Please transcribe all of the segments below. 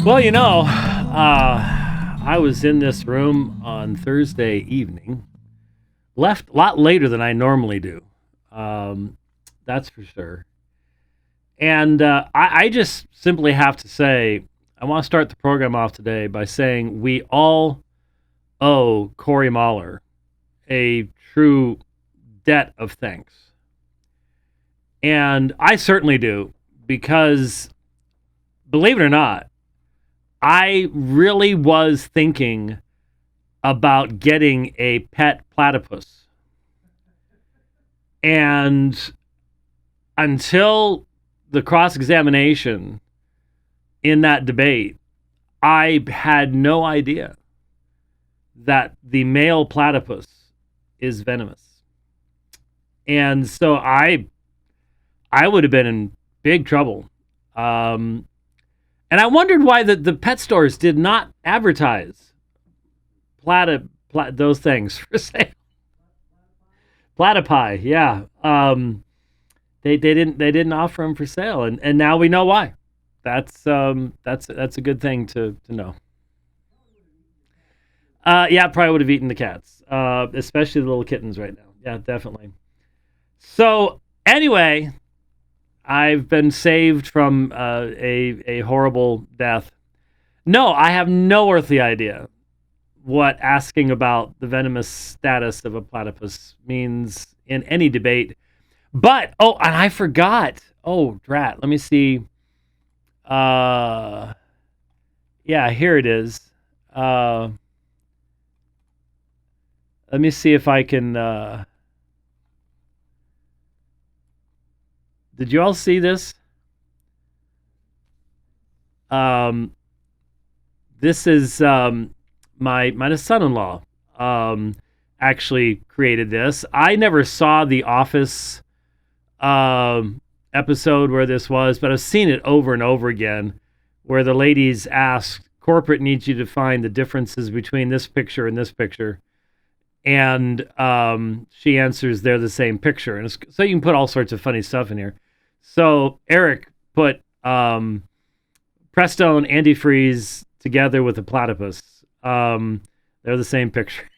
Well, I was in this room on Thursday evening, left a lot later than I normally do. That's for sure. And I just simply have to say, I want to start the program off today by saying we all owe Corey Mahler a true debt of thanks. And I certainly do, because believe it or not, I really was thinking about getting a pet platypus. And until the cross-examination in that debate, I had no idea that the male platypus is venomous. And so I would have been in big trouble. And I wondered why the pet stores did not advertise those things for sale. Platypi, yeah. They didn't offer them for sale, and now we know why. That's a good thing to know. Yeah, probably would have eaten the cats, especially the little kittens right now. Yeah, definitely. So anyway, I've been saved from a horrible death. No, I have no earthly idea what asking about the venomous status of a platypus means in any debate. But, and I forgot. Oh, drat. Let me see. Yeah, here it is. Let me see if I can... Did you all see this? This is my son-in-law actually created this. I never saw the Office episode where this was, but I've seen it over and over again, where the ladies ask, corporate needs you to find the differences between this picture and this picture. And she answers, they're the same picture. And so you can put all sorts of funny stuff in here. So Eric put Prestone antifreeze together with a platypus. They're the same picture.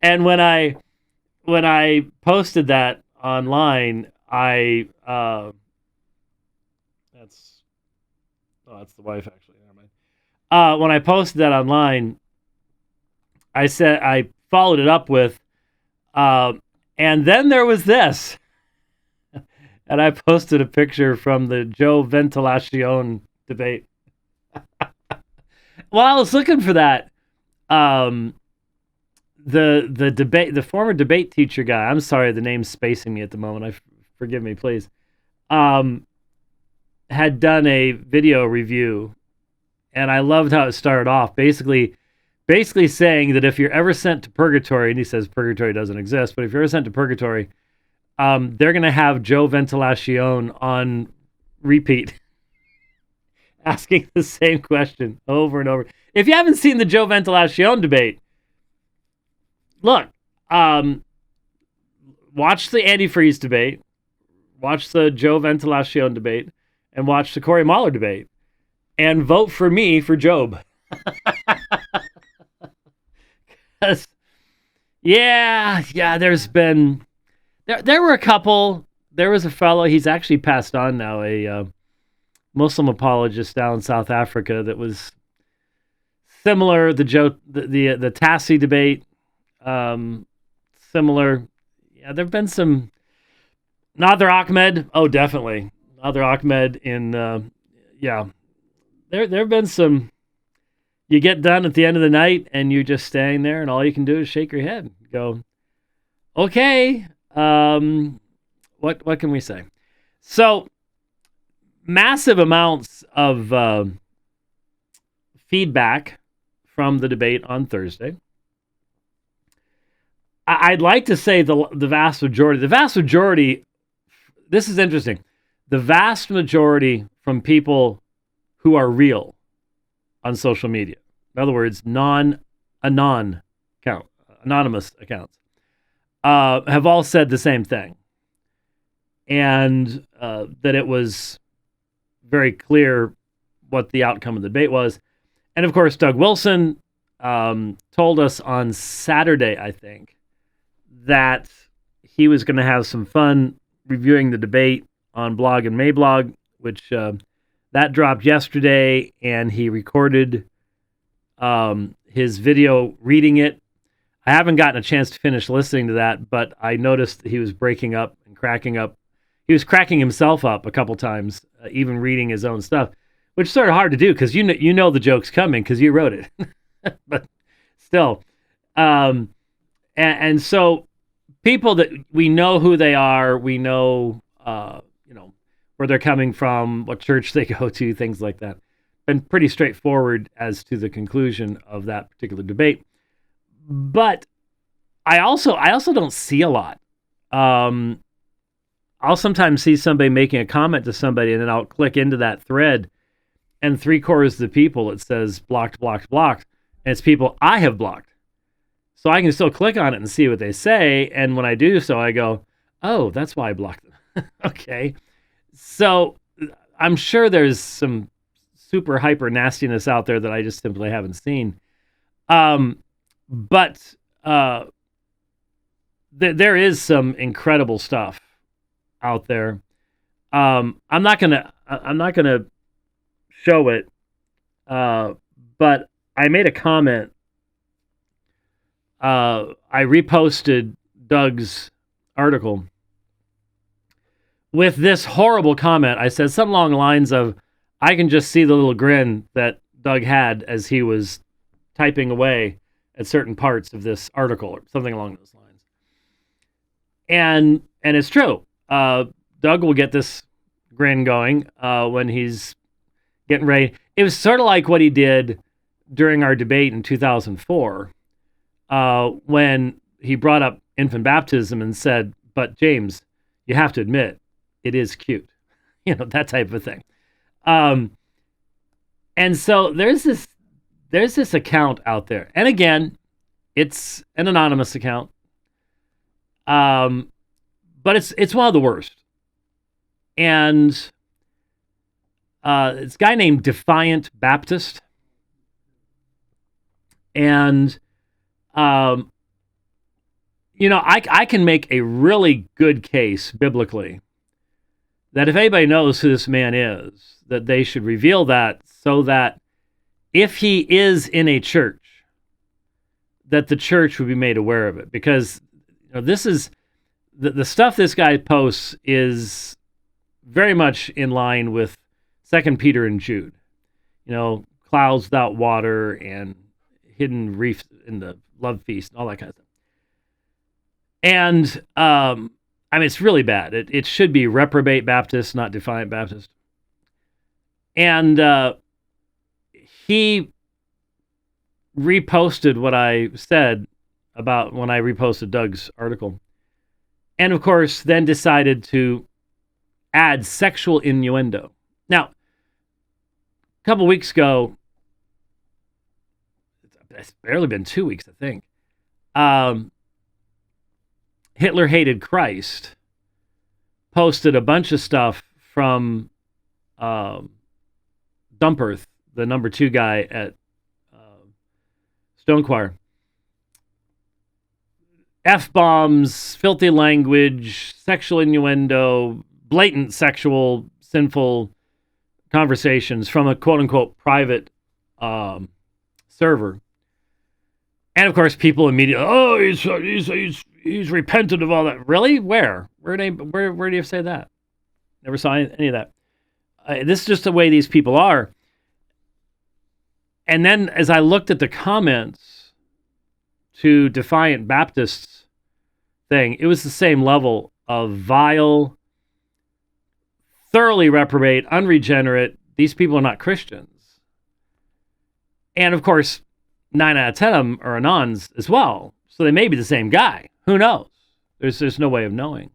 And when I posted that online, that's the wife actually. Never mind. When I posted that online, I said I followed it up with, and then there was this. And I posted a picture from the Joe Ventilation debate. Well, I was looking for that. The former debate teacher guy. I'm sorry, the name's spacing me at the moment. Forgive me, please. Had done a video review, and I loved how it started off. Basically saying that if you're ever sent to purgatory, and he says purgatory doesn't exist, but if you're ever sent to purgatory, they're going to have Joe Ventilation on repeat, asking the same question over and over. If you haven't seen the Joe Ventilation debate, look, watch the antifreeze debate, watch the Joe Ventilation debate, and watch the Corey Mahler debate, and vote for me for Job. Yeah, there's been... There were a couple. There was a fellow, he's actually passed on now, a Muslim apologist down in South Africa that was similar. The Tassi debate, similar. Yeah, there have been some. Nader Ahmed, oh, definitely. Nader Ahmed in, yeah. There have been some. You get done at the end of the night and you're just staying there and all you can do is shake your head. Go, okay. What can we say? So, massive amounts of feedback from the debate on Thursday. I'd like to say the vast majority, this is interesting, the vast majority from people who are real on social media. In other words, anonymous accounts. Have all said the same thing, and that it was very clear what the outcome of the debate was. And of course, Doug Wilson told us on Saturday, I think, that he was going to have some fun reviewing the debate on Blog and Mablog, which that dropped yesterday, and he recorded his video reading it. I haven't gotten a chance to finish listening to that, but I noticed that he was breaking up and cracking up. He was cracking himself up a couple times, even reading his own stuff, which is sort of hard to do because you know the joke's coming because you wrote it. But still, and so people that we know who they are, we know where they're coming from, what church they go to, things like that. Been pretty straightforward as to the conclusion of that particular debate. But I also don't see a lot. I'll sometimes see somebody making a comment to somebody, and then I'll click into that thread, and 3/4 of the people, it says blocked, blocked, blocked, and it's people I have blocked. So I can still click on it and see what they say, and when I do so, I go, oh, that's why I blocked them. Okay. So I'm sure there's some super hyper nastiness out there that I just simply haven't seen. But there is some incredible stuff out there. I'm not gonna show it, but I made a comment. I reposted Doug's article with this horrible comment. I said something along the lines of, I can just see the little grin that Doug had as he was typing away at certain parts of this article, or something along those lines. And it's true. Doug will get this grin going when he's getting ready. It was sort of like what he did during our debate in 2004 when he brought up infant baptism and said, but James, you have to admit, it is cute. That type of thing. And so there's this account out there. And again, it's an anonymous account. But it's one of the worst. And it's a guy named DefiantBaptist. And I can make a really good case biblically that if anybody knows who this man is, that they should reveal that, so that if he is in a church, that the church would be made aware of it. Because this is the stuff this guy posts is very much in line with 2 Peter and Jude. Clouds without water and hidden reefs in the love feast and all that kind of stuff. And it's really bad. It should be Reprobate Baptist, not Defiant Baptist. And he reposted what I said about when I reposted Doug's article. And of course, then decided to add sexual innuendo. Now, a couple weeks ago, it's barely been 2 weeks, I think, Hitler Hated Christ posted a bunch of stuff from Dumperth, the number 2 guy at Stonechoir. F-bombs, filthy language, sexual innuendo, blatant sexual, sinful conversations from a quote-unquote private server. And of course, people immediately, he's repented of all that. Really? Where do you say that? Never saw any of that. This is just the way these people are. And then as I looked at the comments to Defiant Baptist's thing, it was the same level of vile, thoroughly reprobate, unregenerate. These people are not Christians. And of course, 9 out of 10 of them are anons as well. So they may be the same guy. Who knows? There's no way of knowing.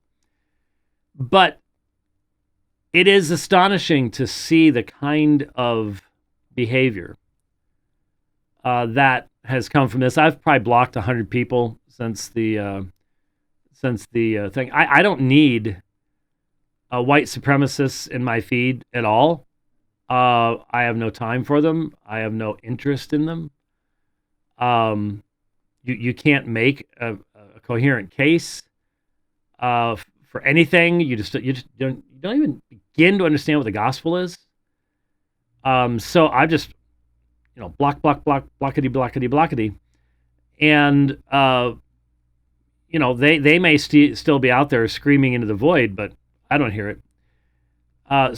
But it is astonishing to see the kind of behavior that has come from this. I've probably blocked 100 people since the thing. I don't need white supremacists in my feed at all. I have no time for them. I have no interest in them. Um, you can't make a coherent case for anything. You don't even begin to understand what the gospel is. So I just blockity blockity blockity, and they may still be out there screaming into the void, but I don't hear it.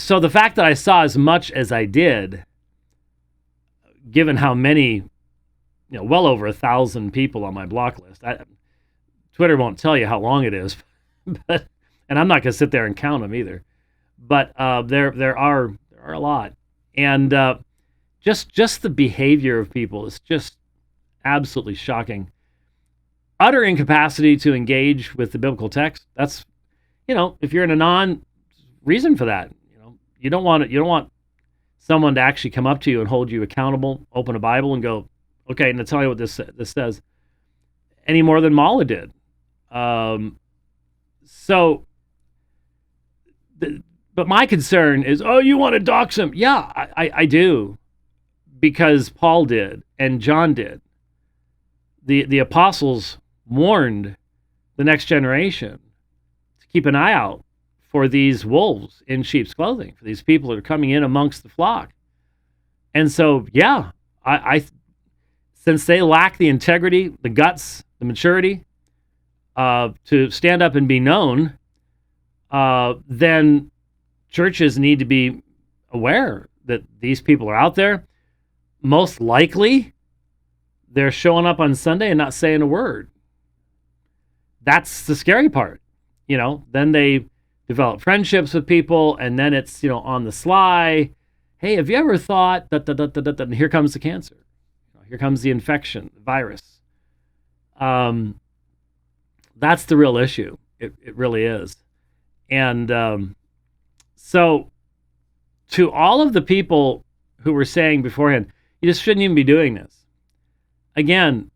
So the fact that I saw as much as I did, given how many, well over 1,000 people on my block list. Twitter won't tell you how long it is, but and I'm not going to sit there and count them either. But there are a lot, and just the behavior of people is just absolutely shocking. Utter incapacity to engage with the biblical text. That's, if you're an anon, reason for that. You don't want someone to actually come up to you and hold you accountable, open a Bible and go, okay, and to tell you what this says, any more than Mahler did. But my concern is, you want to dox him? Yeah, I do, because Paul did and John did. The apostles warned the next generation to keep an eye out for these wolves in sheep's clothing, for these people that are coming in amongst the flock. And so, yeah, I since they lack the integrity, the guts, the maturity to stand up and be known, then churches need to be aware that these people are out there. Most likely, they're showing up on Sunday and not saying a word. That's the scary part. Then they develop friendships with people, and then it's, on the sly. Hey, have you ever thought that, and here comes the cancer. Here comes the infection, the virus. That's the real issue. It really is. And so to all of the people who were saying beforehand, you just shouldn't even be doing this. Again,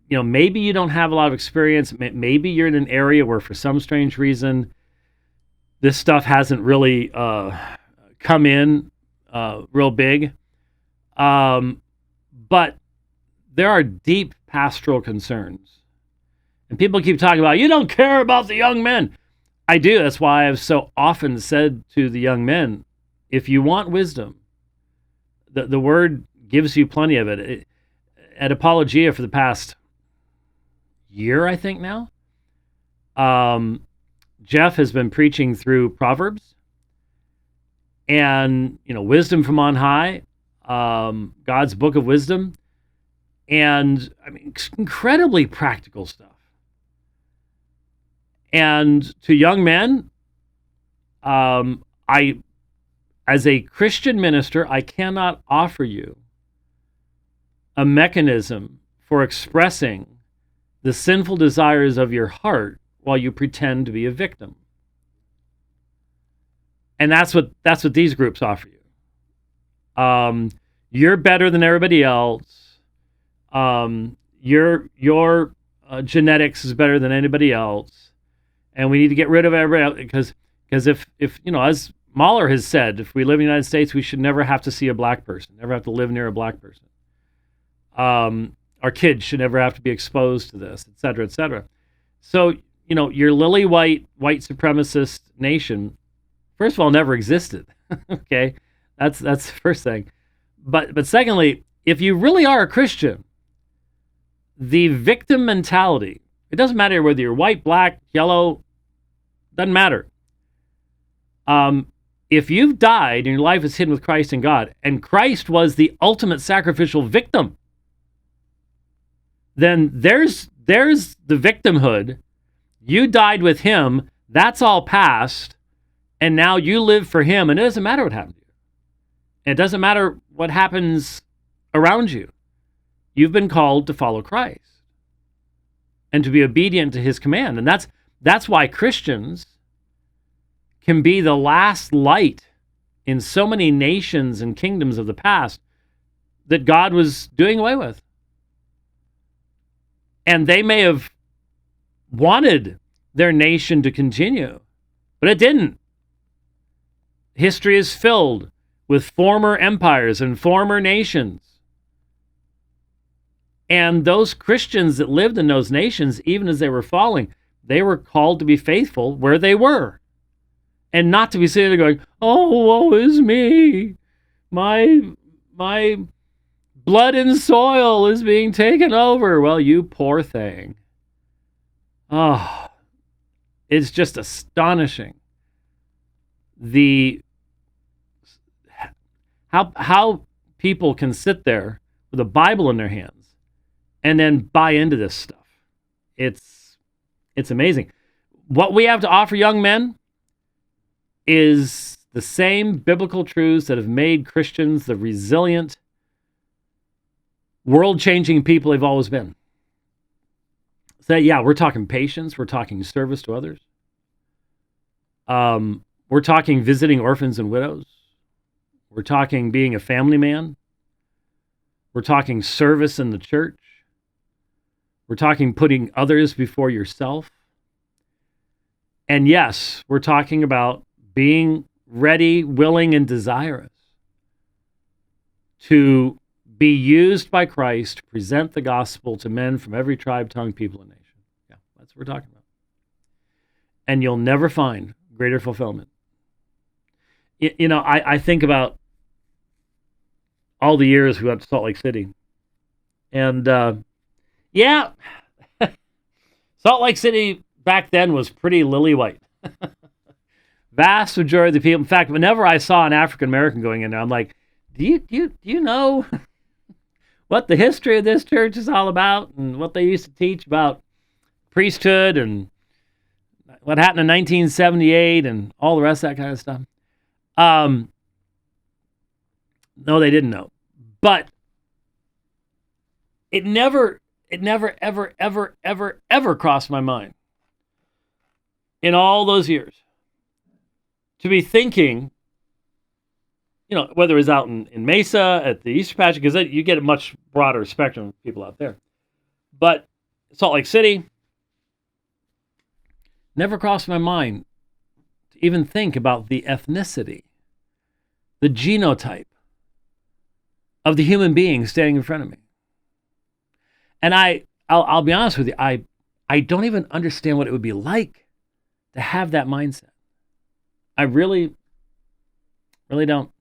maybe you don't have a lot of experience. Maybe you're in an area where for some strange reason, this stuff hasn't really come in real big. But there are deep pastoral concerns. And people keep talking about, you don't care about the young men. I do. That's why I've so often said to the young men, if you want wisdom, the word gives you plenty of it. At Apologia for the past year, I think now, Jeff has been preaching through Proverbs and, wisdom from on high, God's book of wisdom, and incredibly practical stuff. And to young men, as a Christian minister, I cannot offer you a mechanism for expressing the sinful desires of your heart while you pretend to be a victim. And that's what these groups offer you. You're better than everybody else. Your genetics is better than anybody else, and we need to get rid of everybody because if as Mahler has said, if we live in the United States, we should never have to see a black person, never have to live near a black person. Our kids should never have to be exposed to this, et cetera, et cetera. So, your lily white supremacist nation, first of all, never existed. Okay, that's the first thing. But secondly, if you really are a Christian, the victim mentality, it doesn't matter whether you're white, black, yellow, doesn't matter. If you've died and your life is hidden with Christ in God, and Christ was the ultimate sacrificial victim, then there's the victimhood. You died with him. That's all past. And now you live for him. And it doesn't matter what happened to you. And it doesn't matter what happens around you. You've been called to follow Christ and to be obedient to his command. And that's why Christians can be the last light in so many nations and kingdoms of the past that God was doing away with. And they may have wanted their nation to continue, but it didn't. History is filled with former empires and former nations. And those Christians that lived in those nations, even as they were falling, they were called to be faithful where they were. And not to be sitting there going, oh, woe is me. My blood and soil is being taken over. Well, you poor thing. Oh, it's just astonishing. How people can sit there with a Bible in their hands and then buy into this stuff. It's amazing. What we have to offer young men is the same biblical truths that have made Christians the resilient, world-changing people they've always been. So yeah, we're talking patience, we're talking service to others. We're talking visiting orphans and widows. We're talking being a family man. We're talking service in the church. We're talking putting others before yourself. And yes, we're talking about being ready, willing, and desirous to be used by Christ to present the gospel to men from every tribe, tongue, people, and nation. Yeah, that's what we're talking about. And you'll never find greater fulfillment. You know, I think about all the years we went to Salt Lake City. And, yeah, Salt Lake City back then was pretty lily white. Vast majority of the people. In fact, whenever I saw an African American going in there, I'm like, do you know what the history of this church is all about and what they used to teach about priesthood and what happened in 1978 and all the rest of that kind of stuff? No, they didn't know. But it never, ever crossed my mind in all those years to be thinking, you know, whether it was out in Mesa, at the Easter Pageant, because you get a much broader spectrum of people out there. But Salt Lake City, never crossed my mind to even think about the ethnicity, the genotype of the human being standing in front of me. And I'll be honest with you, I don't even understand what it would be like to have that mindset. I really, really don't.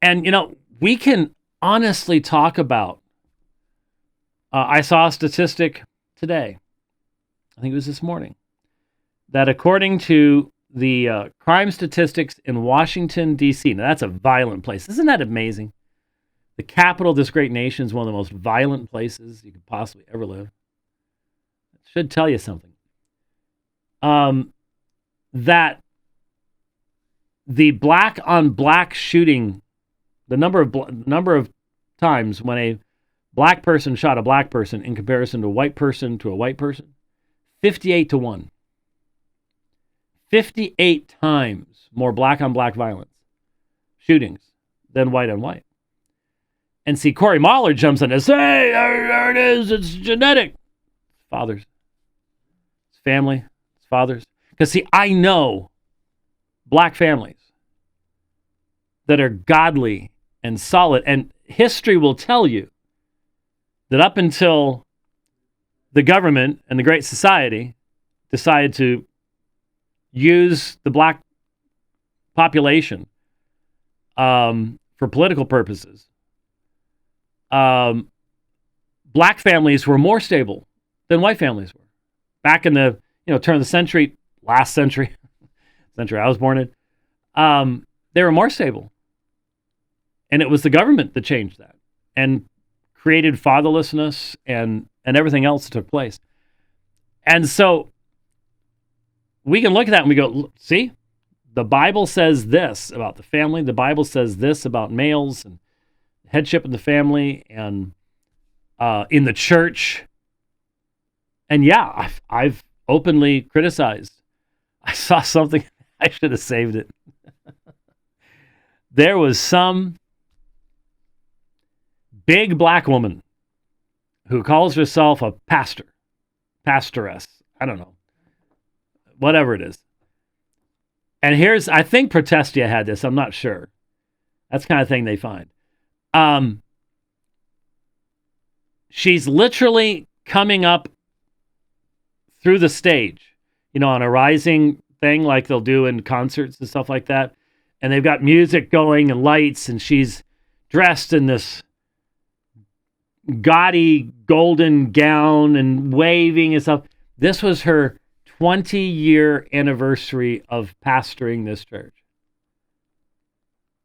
And, you know, we can honestly talk about, I saw a statistic today, I think it was this morning, that according to the crime statistics in Washington, D.C., now that's a violent place. Isn't that amazing? The capital of this great nation is one of the most violent places you could possibly ever live. It should tell you something. That the black on black shooting, the number of times when a black person shot a black person in comparison to a white person, 58-1. 58 times more black on black violence, shootings, than white on white. And see, Corey Mahler jumps in and says, hey, there it is, it's genetic. Fathers. It's family. It's fathers. Because see, I know black families that are godly and solid. And history will tell you that up until the government and the Great Society decided to use the black population for political purposes, black families were more stable than white families were. Back in the turn of the century, last century, century I was born in, they were more stable. And it was the government that changed that and created fatherlessness and everything else that took place. And so we can look at that and we go, see, the Bible says this about the family. The Bible says this about males and headship in the family and in the church. And yeah, I've openly criticized. I saw something, I should have saved it. There was some big black woman who calls herself a pastoress, I don't know, whatever it is. And I think Protestia had this. I'm not sure. That's the kind of thing they find. She's literally coming up through the stage, on a rising thing like they'll do in concerts and stuff like that. And they've got music going and lights, and she's dressed in this gaudy golden gown and waving and stuff. This was her 20-year anniversary of pastoring this church.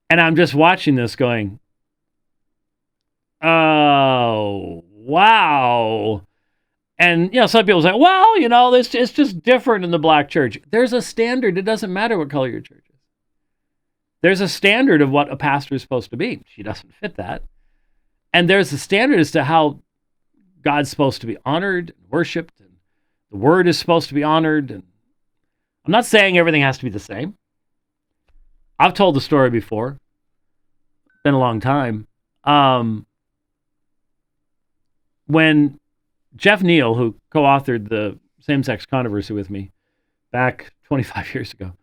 And I'm just watching this going, oh, wow. And, some people say, well, it's just different in the black church. There's a standard. It doesn't matter what color your church is. There's a standard of what a pastor is supposed to be. She doesn't fit that. And there's a standard as to how God's supposed to be honored and worshiped, and the word is supposed to be honored. And I'm not saying everything has to be the same. I've told the story before. It's been a long time. When Jeff Neal, who co-authored the same-sex controversy with me back 25 years ago,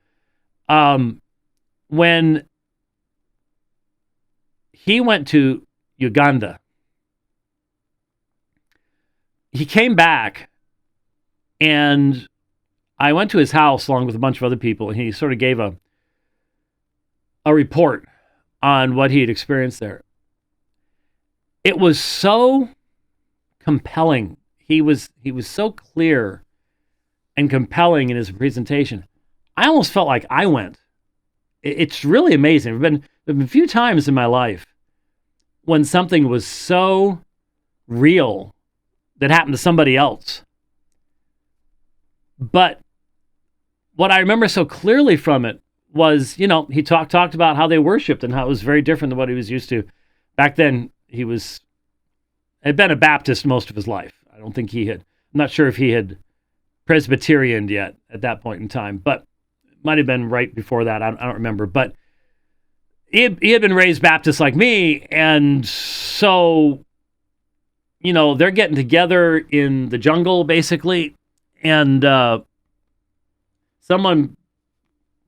when he went to Uganda, he came back, and I went to his house along with a bunch of other people, and he sort of gave a report on what he had experienced there. It was so compelling. He was so clear and compelling in his presentation. I almost felt like I went. It's really amazing. There have been a few times in my life when something was so real that happened to somebody else. But what I remember so clearly from it was, he talked about how they worshiped and how it was very different than what he was used to. Back then, had been a Baptist most of his life. I don't think I'm not sure if he had Presbyterianed yet at that point in time, but it might have been right before that. I don't remember. But he had been raised Baptist like me, and so, they're getting together in the jungle, basically, and someone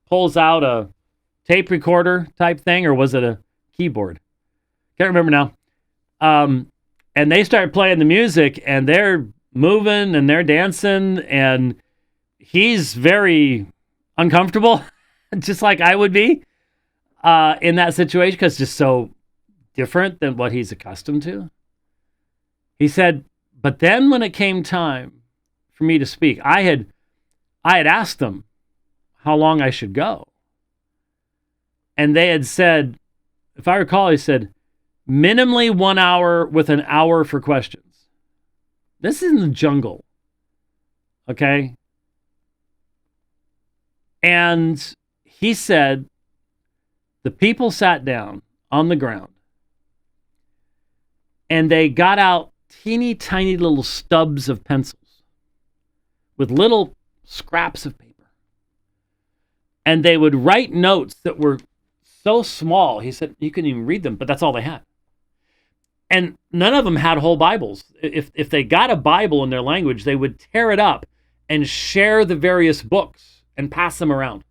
pulls out a tape recorder type thing, or was it a keyboard? Can't remember now. And they start playing the music, and they're moving, and they're dancing, and he's very uncomfortable, just like I would be in that situation, because it's just so different than what he's accustomed to. He said, but then when it came time for me to speak, I had asked them how long I should go. And they had said, if I recall, he said, minimally 1 hour with an hour for questions. This is in the jungle. Okay? And he said, the people sat down on the ground, and they got out teeny tiny little stubs of pencils with little scraps of paper. And they would write notes that were so small, he said you couldn't even read them, but that's all they had. And none of them had whole Bibles. If they got a Bible in their language, they would tear it up and share the various books and pass them around.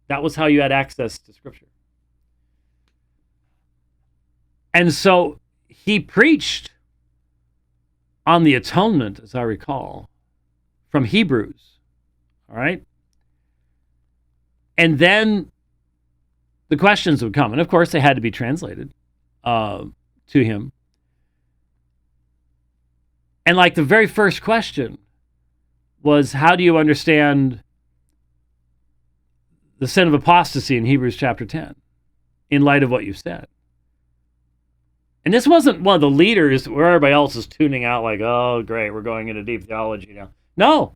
That was how you had access to Scripture. And so he preached on the atonement, as I recall, from Hebrews. All right? And then the questions would come. And of course, they had to be translated to him. And like the very first question was, how do you understand the sin of apostasy in Hebrews chapter 10 in light of what you said? And this wasn't one of the leaders where everybody else is tuning out like, oh, great, we're going into deep theology now. No,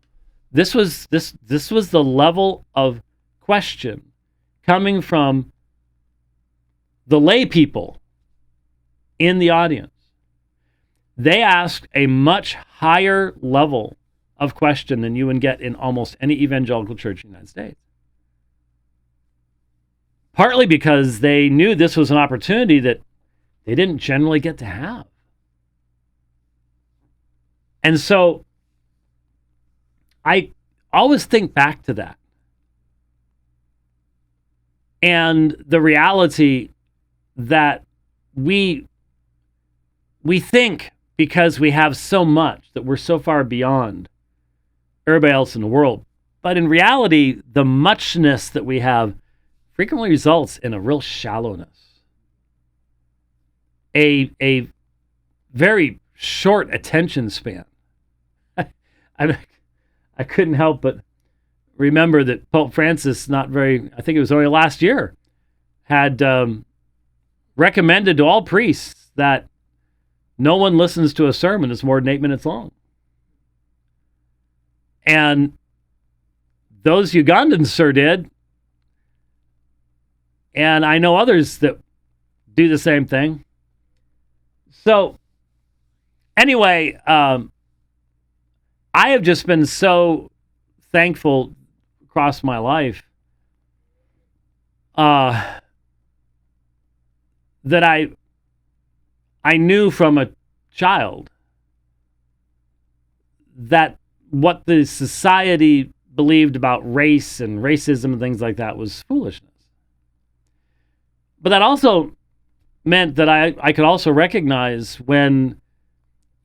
this was the level of question coming from the lay people in the audience. They asked a much higher level of question than you would get in almost any evangelical church in the United States. Partly because they knew this was an opportunity that they didn't generally get to have. And so I always think back to that. And the reality that we think because we have so much that we're so far beyond everybody else in the world. But in reality, the muchness that we have frequently results in a real shallowness. A very short attention span. I couldn't help but remember that Pope Francis, I think it was only last year, had recommended to all priests that no one listens to a sermon that's more than 8 minutes long. And those Ugandans sure did. And I know others that do the same thing. So, anyway, I have just been so thankful across my life that I knew from a child that what the society believed about race and racism and things like that was foolishness. But that also meant that I could also recognize when,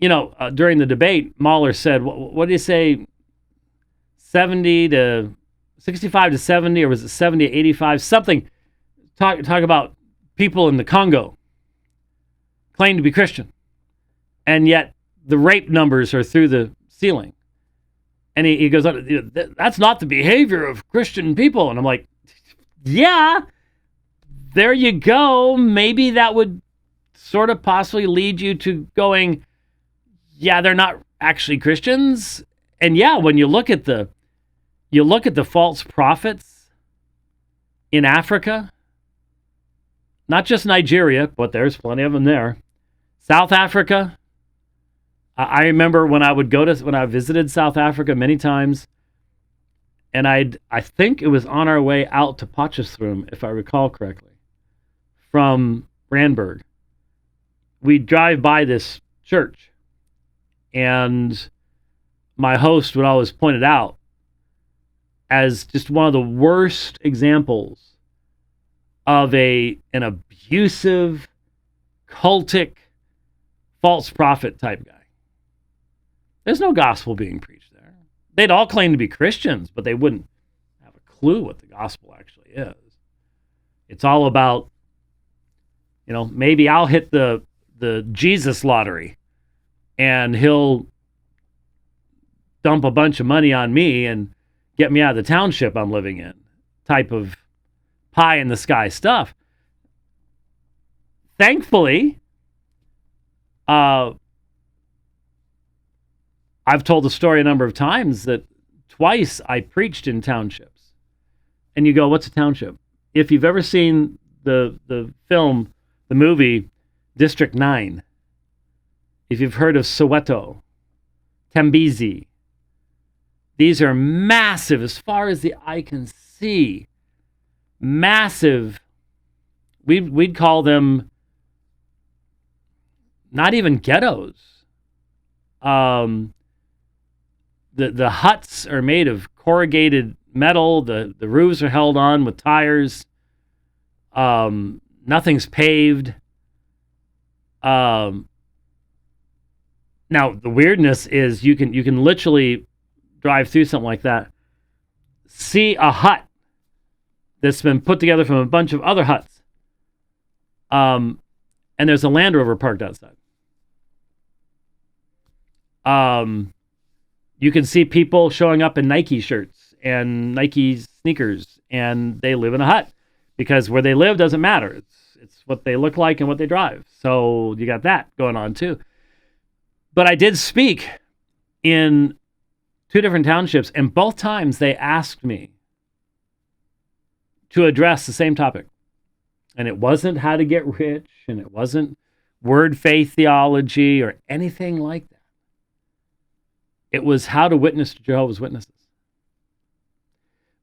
during the debate, Mahler said, what did he say, 70 to 65 to 70, or was it 70 to 85? Something, talk about people in the Congo claim to be Christian, and yet the rape numbers are through the ceiling. And he goes, that's not the behavior of Christian people. And I'm like, yeah, there you go. Maybe that would sort of possibly lead you to going, yeah, they're not actually Christians. And yeah, when you look at the false prophets in Africa, not just Nigeria, but there's plenty of them there. South Africa. I remember when I visited South Africa many times, and I think it was on our way out to Potchefstroom, if I recall correctly, from Randburg. We'd drive by this church, and my host would always point it out as just one of the worst examples of an abusive, cultic, false prophet type guy. There's no gospel being preached there. They'd all claim to be Christians, but they wouldn't have a clue what the gospel actually is. It's all about, maybe I'll hit the Jesus lottery and he'll dump a bunch of money on me and get me out of the township I'm living in type of pie in the sky stuff. Thankfully, I've told the story a number of times that twice I preached in townships. And you go, what's a township? If you've ever seen the film, the movie District 9, if you've heard of Soweto, Tembizi, these are massive, as far as the eye can see, massive. We'd call them not even ghettos. The huts are made of corrugated metal. The roofs are held on with tires. Nothing's paved. Now the weirdness is you can literally drive through something like that, see a hut that's been put together from a bunch of other huts, and there's a Land Rover parked outside. You can see people showing up in Nike shirts and Nike sneakers, and they live in a hut because where they live doesn't matter. It's what they look like and what they drive. So you got that going on too. But I did speak in 2 different townships, and both times they asked me to address the same topic. And it wasn't how to get rich, and it wasn't word faith theology or anything like that. It was how to witness to Jehovah's Witnesses.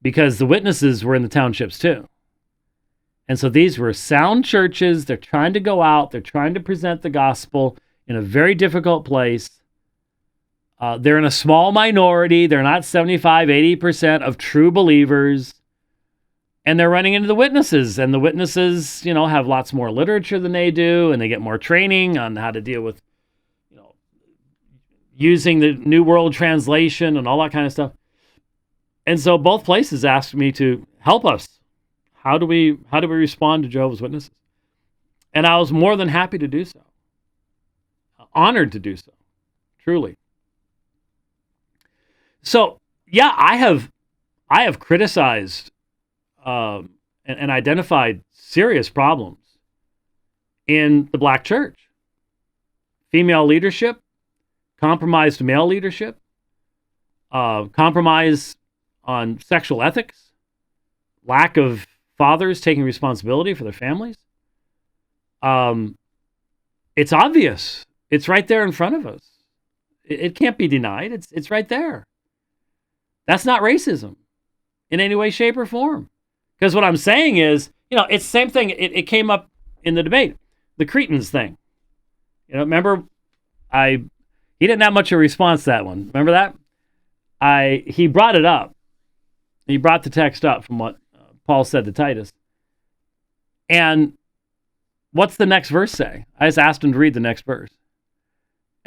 Because the witnesses were in the townships too. And so these were sound churches. They're trying to go out. They're trying to present the gospel in a very difficult place. They're in a small minority. They're not 75, 80% of true believers. And they're running into the witnesses, and the witnesses, have lots more literature than they do, and they get more training on how to deal with, using the New World Translation and all that kind of stuff. And so both places asked me to help us. How do we respond to Jehovah's Witnesses? And I was more than happy to do so. Honored to do so. Truly. So, yeah, I have criticized and identified serious problems in the black church. Female leadership, compromised male leadership, compromise on sexual ethics, lack of fathers taking responsibility for their families. It's obvious. It's right there in front of us. It can't be denied. It's right there. That's not racism in any way, shape, or form. Because what I'm saying is, it's the same thing. It came up in the debate, the Cretans thing. Remember, he didn't have much of a response to that one. Remember that? He brought it up. He brought the text up from what Paul said to Titus. And what's the next verse say? I just asked him to read the next verse.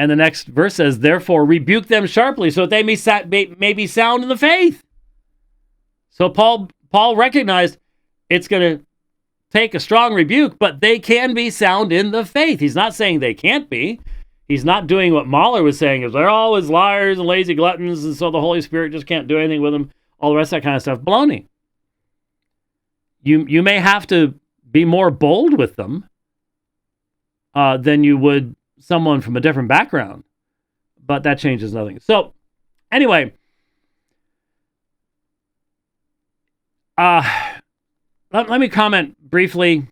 And the next verse says, therefore rebuke them sharply so that they may be sound in the faith. So Paul recognized it's going to take a strong rebuke, but they can be sound in the faith. He's not saying they can't be. He's not doing what Mahler was saying, is they're always liars and lazy gluttons, and so the Holy Spirit just can't do anything with them. All the rest of that kind of stuff. Baloney. You may have to be more bold with them than you would someone from a different background, but that changes nothing. So, anyway, let me comment briefly.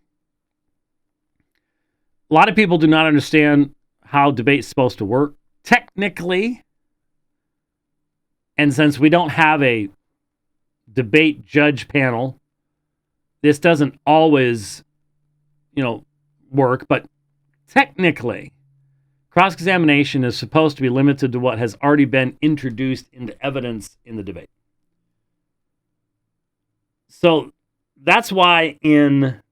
A lot of people do not understand how debate's supposed to work technically, and since we don't have a debate judge panel, this doesn't always, work, but technically, cross-examination is supposed to be limited to what has already been introduced into evidence in the debate. So that's why in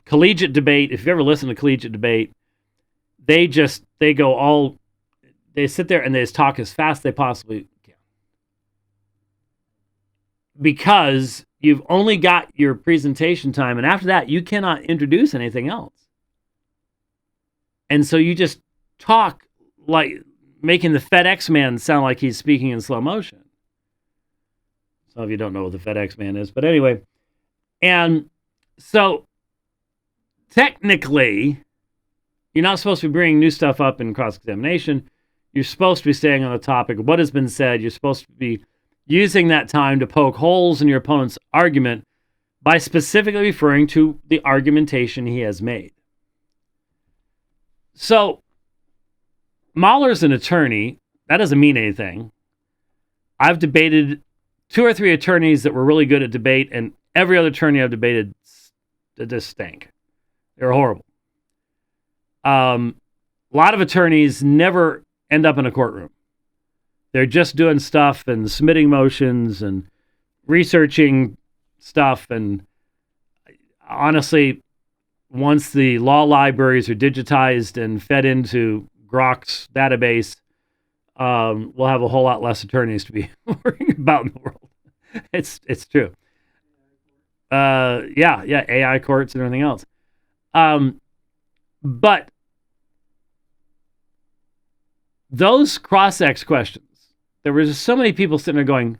collegiate debate, if you've ever listened to collegiate debate, they sit there and they just talk as fast as they possibly can. Because you've only got your presentation time, and after that, you cannot introduce anything else. And so you just talk like making the FedEx man sound like he's speaking in slow motion. Some of you don't know what the FedEx man is, but anyway. And so technically, you're not supposed to be bringing new stuff up in cross-examination. You're supposed to be staying on the topic of what has been said. You're supposed to be using that time to poke holes in your opponent's argument by specifically referring to the argumentation he has made. So, Mahler's an attorney. That doesn't mean anything. I've debated 2 or 3 attorneys that were really good at debate, and every other attorney I've debated just stank. They were horrible. A lot of attorneys never end up in a courtroom. They're just doing stuff and submitting motions and researching stuff. And honestly, once the law libraries are digitized and fed into Grok's database, we'll have a whole lot less attorneys to be worrying about in the world. It's true. AI courts and everything else. But those cross-ex questions, there were just so many people sitting there going,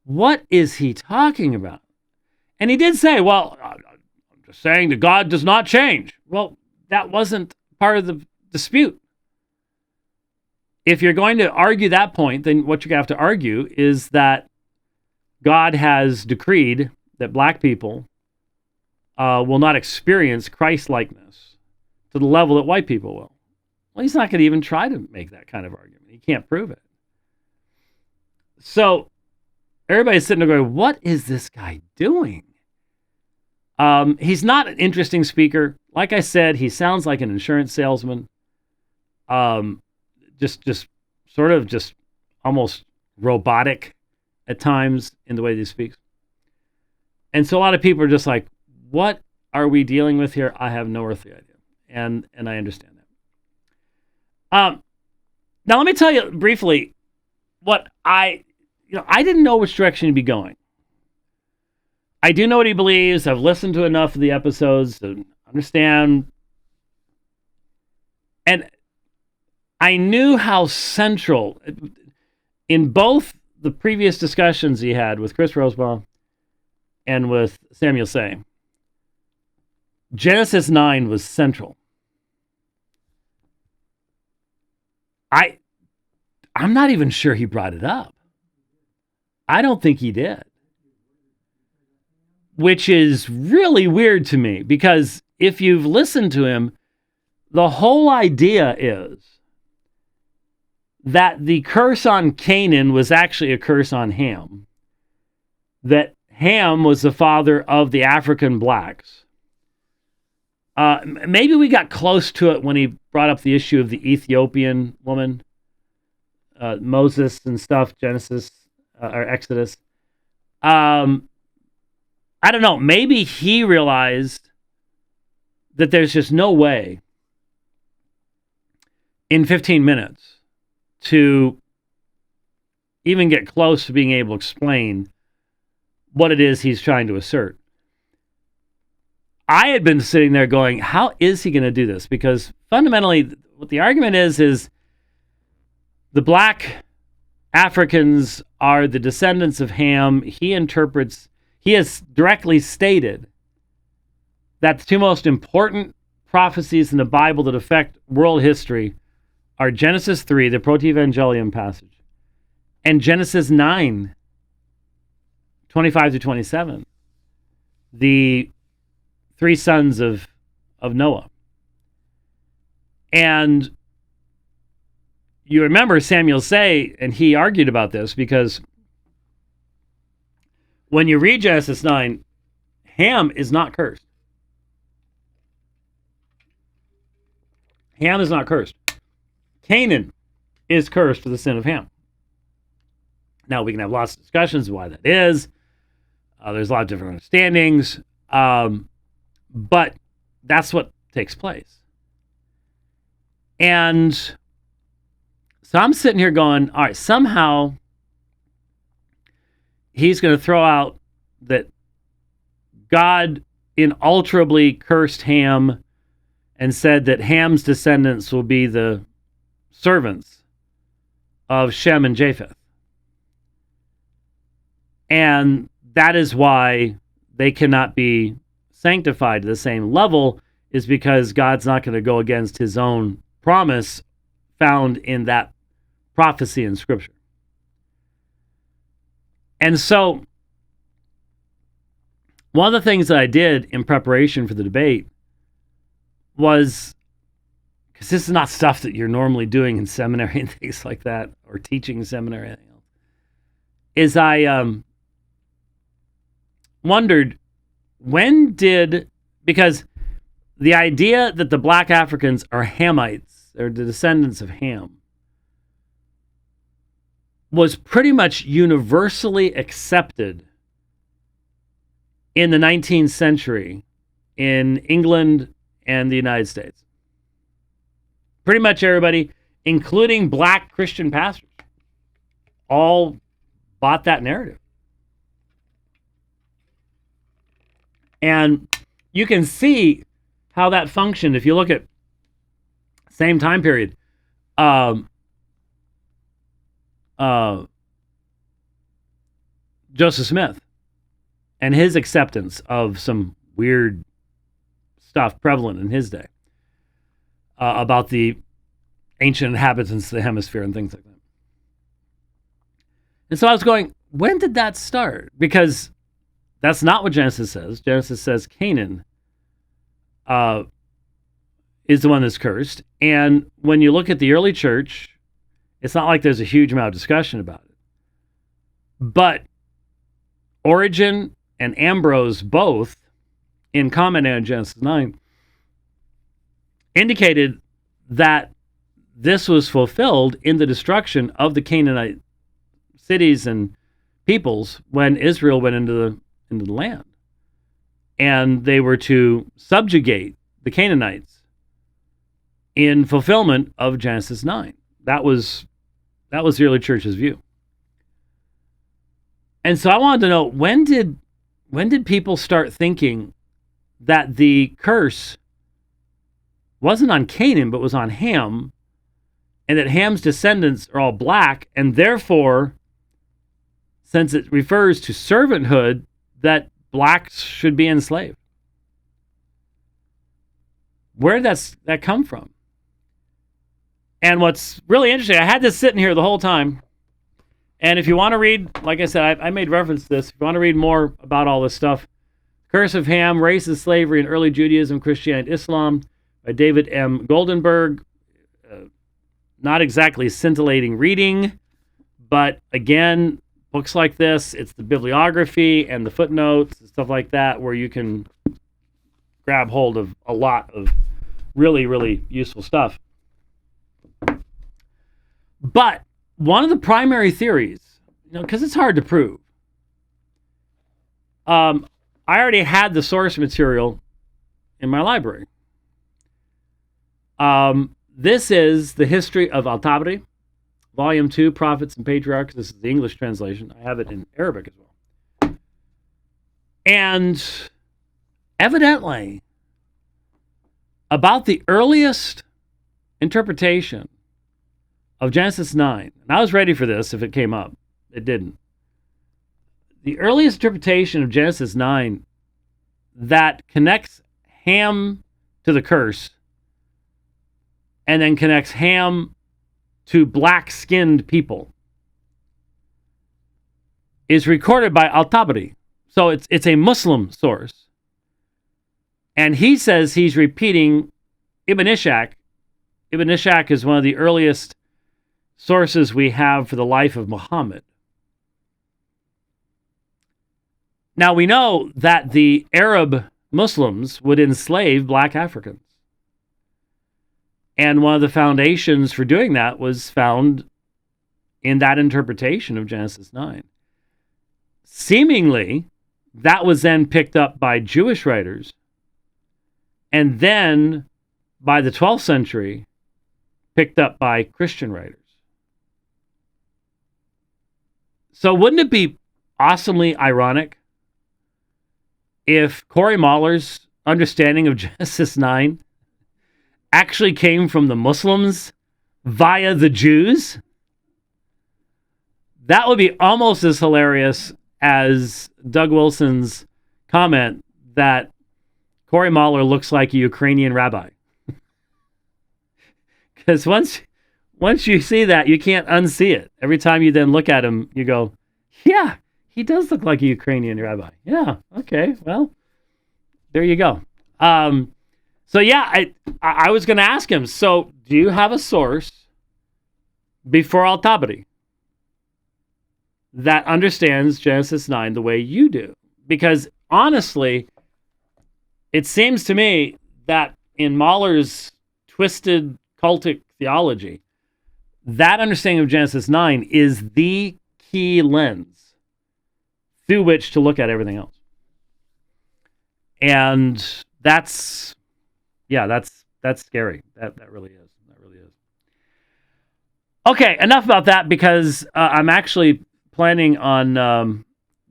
what is he talking about? And he did say, well, I'm just saying that God does not change. Well, that wasn't part of the dispute. If you're going to argue that point, then what you have to argue is that God has decreed that black people will not experience Christ-likeness to the level that white people will. Well, he's not going to even try to make that kind of argument. He can't prove it. So everybody's sitting there going, what is this guy doing? He's not an interesting speaker. Like I said, he sounds like an insurance salesman. Just sort of just almost robotic at times in the way he speaks. And so a lot of people are just like, what are we dealing with here? I have no earthly idea. And I understand that. Now let me tell you briefly what I didn't know which direction he'd be going. I do know what he believes. I've listened to enough of the episodes to understand. And I knew how central, in both the previous discussions he had with Chris Rosebaum and with Samuel Say, Genesis 9 was central. I'm not even sure he brought it up. I don't think he did. Which is really weird to me, because if you've listened to him, the whole idea is that the curse on Canaan was actually a curse on Ham. That Ham was the father of the African blacks. Maybe we got close to it when he brought up the issue of the Ethiopian woman, Moses and stuff, Genesis or Exodus. I don't know. Maybe he realized that there's just no way in 15 minutes to even get close to being able to explain what it is he's trying to assert. I had been sitting there going, how is he going to do this? Because fundamentally, what the argument is the black Africans are the descendants of Ham. He has directly stated that the two most important prophecies in the Bible that affect world history are Genesis 3, the Proto-Evangelium passage, and Genesis 9, 25 to 27, the three sons of Noah. And you remember Samuel Say, and he argued about this, because when you read Genesis 9, Ham is not cursed. Ham is not cursed. Canaan is cursed for the sin of Ham. Now, we can have lots of discussions of why that is. There's a lot of different understandings. But that's what takes place. And so I'm sitting here going, all right, somehow he's going to throw out that God inalterably cursed Ham and said that Ham's descendants will be the servants of Shem and Japheth. And that is why they cannot be sanctified to the same level, is because God's not going to go against his own promise found in that prophecy in Scripture. And so, one of the things that I did in preparation for the debate was, because this is not stuff that you're normally doing in seminary and things like that, or teaching in seminary, or anything else, is I wondered, because the idea that the black Africans are Hamites, they're the descendants of Ham, was pretty much universally accepted in the 19th century in England and the United States. Pretty much everybody, including black Christian pastors, all bought that narrative. And you can see how that functioned if you look at same time period. Joseph Smith and his acceptance of some weird stuff prevalent in his day about the ancient inhabitants of the hemisphere and things like that. And so I was going, when did that start? Because that's not what Genesis says. Genesis says Canaan is the one that's cursed. And when you look at the early church, it's not like there's a huge amount of discussion about it. But Origen and Ambrose both, in commenting on Genesis 9, indicated that this was fulfilled in the destruction of the Canaanite cities and peoples when Israel went into the land. and they were to subjugate the Canaanites in fulfillment of Genesis 9. That was the early church's view. And so I wanted to know, when did people start thinking that the curse wasn't on Canaan, but was on Ham, and that Ham's descendants are all black, and therefore, since it refers to servanthood, that blacks should be enslaved? Where did that come from? And what's really interesting, I had this sitting here the whole time, and if you want to read, like I said, I made reference to this, if you want to read more about all this stuff, Curse of Ham, Racist Slavery in Early Judaism, Christianity, and Islam, by David M. Goldenberg. Not exactly scintillating reading, but again, books like this, it's the bibliography and the footnotes and stuff like that where you can grab hold of a lot of really, really useful stuff. But one of the primary theories, because it's hard to prove, I already had the source material in my library. This is the history of Al-Tabari, Volume 2, Prophets and Patriarchs. This is the English translation. I have it in Arabic as well. And evidently, about the earliest interpretation of Genesis 9, and I was ready for this if it came up. It didn't. The earliest interpretation of Genesis 9 that connects Ham to the curse and then connects Ham to black-skinned people is recorded by Al-Tabari. So it's a Muslim source. And he says he's repeating Ibn Ishaq. Ibn Ishaq is one of the earliest sources we have for the life of Muhammad. Now we know that the Arab Muslims would enslave black Africans. And one of the foundations for doing that was found in that interpretation of Genesis 9. Seemingly, that was then picked up by Jewish writers, and then by the 12th century, picked up by Christian writers. So wouldn't it be awesomely ironic if Corey Mahler's understanding of Genesis 9 actually came from the Muslims via the Jews? That would be almost as hilarious as Doug Wilson's comment that Corey Mahler looks like a Ukrainian rabbi. Because once you see that, you can't unsee it. Every time you then look at him, you go, yeah, he does look like a Ukrainian rabbi. Yeah, okay, well, there you go. So yeah, I was going to ask him, so do you have a source before Al-Tabari that understands Genesis 9 the way you do? Because honestly, it seems to me that in Mahler's twisted cultic theology, that understanding of Genesis 9 is the key lens through which to look at everything else. And that's scary. That really is. That really is. Okay, enough about that, because I'm actually planning on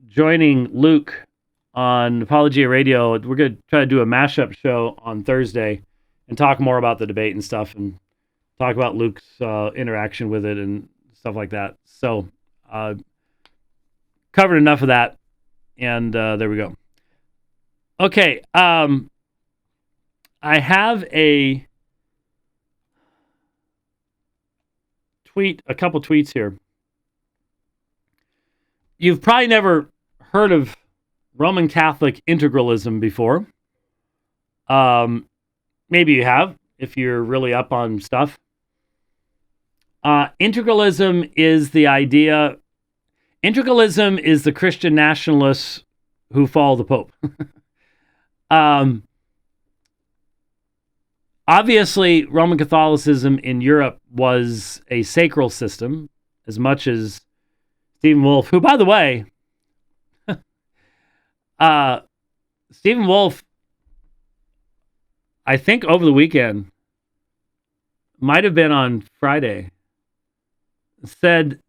joining Luke on Apologia Radio. We're going to try to do a mashup show on Thursday and talk more about the debate and stuff, and talk about Luke's interaction with it and stuff like that. So, covered enough of that, and there we go. Okay, I have a couple tweets here. You've probably never heard of Roman Catholic integralism before. Maybe you have, if you're really up on stuff. Integralism is the idea. Integralism is the Christian nationalists who follow the Pope. Obviously, Roman Catholicism in Europe was a sacral system, as much as Stephen Wolfe, who, by the way, Stephen Wolf, I think over the weekend, might have been on Friday, said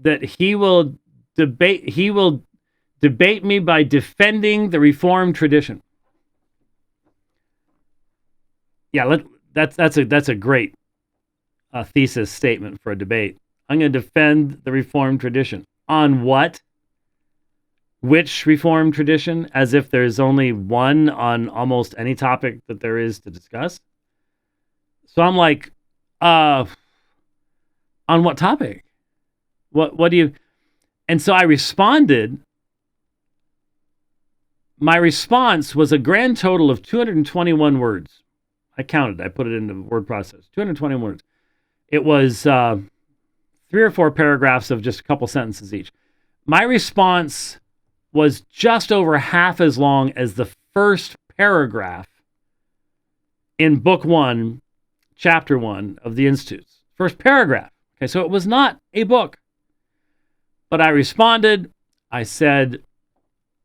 that he will debate me by defending the Reformed tradition. Yeah, that's a great thesis statement for a debate. I'm going to defend the Reformed tradition. On what? Which Reformed tradition? As if there's only one on almost any topic that there is to discuss. So I'm like, on what topic? What do you... And so I responded. My response was a grand total of 221 words. I counted. I put it into word process. 221 words. It was 3 or 4 paragraphs of just a couple sentences each. My response was just over half as long as the first paragraph in Book 1, Chapter 1 of the Institutes. First paragraph. Okay, so it was not a book. But I responded. I said,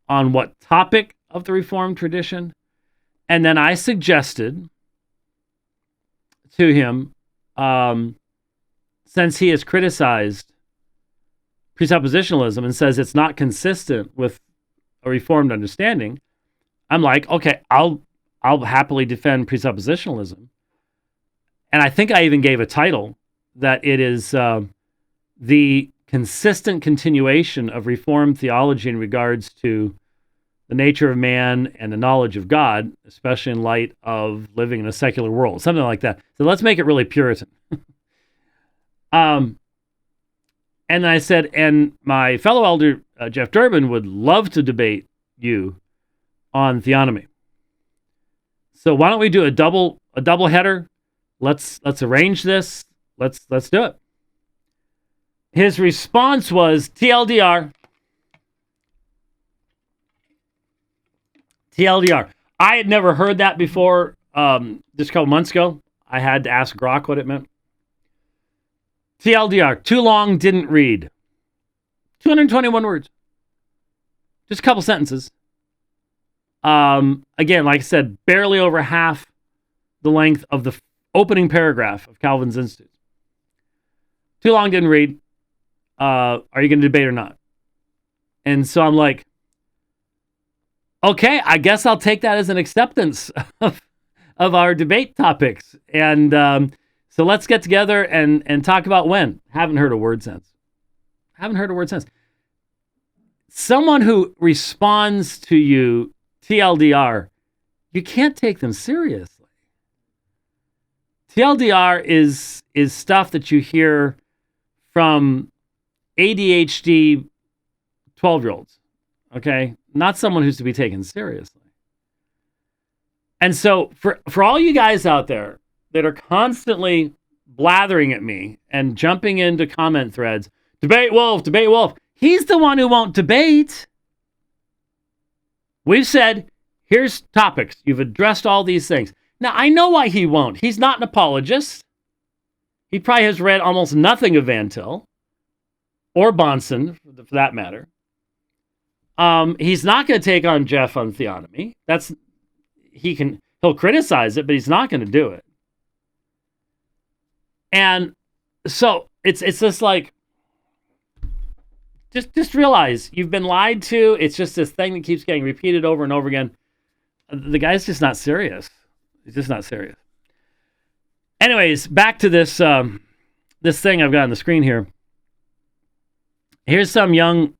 on what topic of the Reformed tradition? And then I suggested to him, since he has criticized presuppositionalism and says it's not consistent with a Reformed understanding, I'm like, okay, I'll happily defend presuppositionalism. And I think I even gave a title that it is the consistent continuation of Reformed theology in regards to the nature of man and the knowledge of God, especially in light of living in a secular world, something like that. So let's make it really Puritan. And I said, and my fellow elder, Jeff Durbin, would love to debate you on theonomy. So why don't we do a double header? Let's arrange this. Let's do it. His response was TLDR. TLDR. I had never heard that before. Just a couple months ago, I had to ask Grok what it meant. TLDR. Too long, didn't read. 221 words. Just a couple sentences. Again, like I said, barely over half the length of the opening paragraph of Calvin's Institutes. Too long, didn't read. Are you going to debate or not? And so I'm like, okay, I guess I'll take that as an acceptance of our debate topics. And so let's get together and talk about when. Haven't heard a word since. Someone who responds to you TLDR, you can't take them seriously. TLDR is stuff that you hear from ADHD 12-year-olds, okay? Not someone who's to be taken seriously. And so for all you guys out there that are constantly blathering at me and jumping into comment threads, debate Wolf, he's the one who won't debate. We've said, here's topics. You've addressed all these things. Now, I know why he won't. He's not an apologist. He probably has read almost nothing of Van Til or Bonson, for that matter. He's not going to take on Jeff on theonomy. He'll criticize it, but he's not going to do it. And so it's just like, just realize you've been lied to. It's just this thing that keeps getting repeated over and over again. The guy's just not serious. He's just not serious. Anyways, back to this thing I've got on the screen here. Here's some young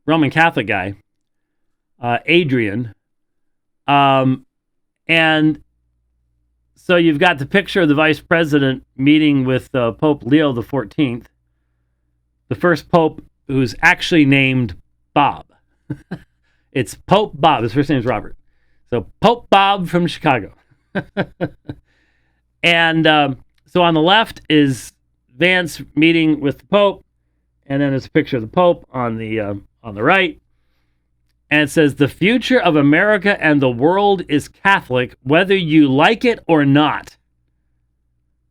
Roman Catholic guy, Adrian. And so you've got the picture of the vice president meeting with Pope Leo XIV, the first pope who's actually named Bob. It's Pope Bob. His first name is Robert. So Pope Bob from Chicago. And so on the left is Vance meeting with the Pope, and then there's a picture of the Pope on the right. And it says, the future of America and the world is Catholic, whether you like it or not.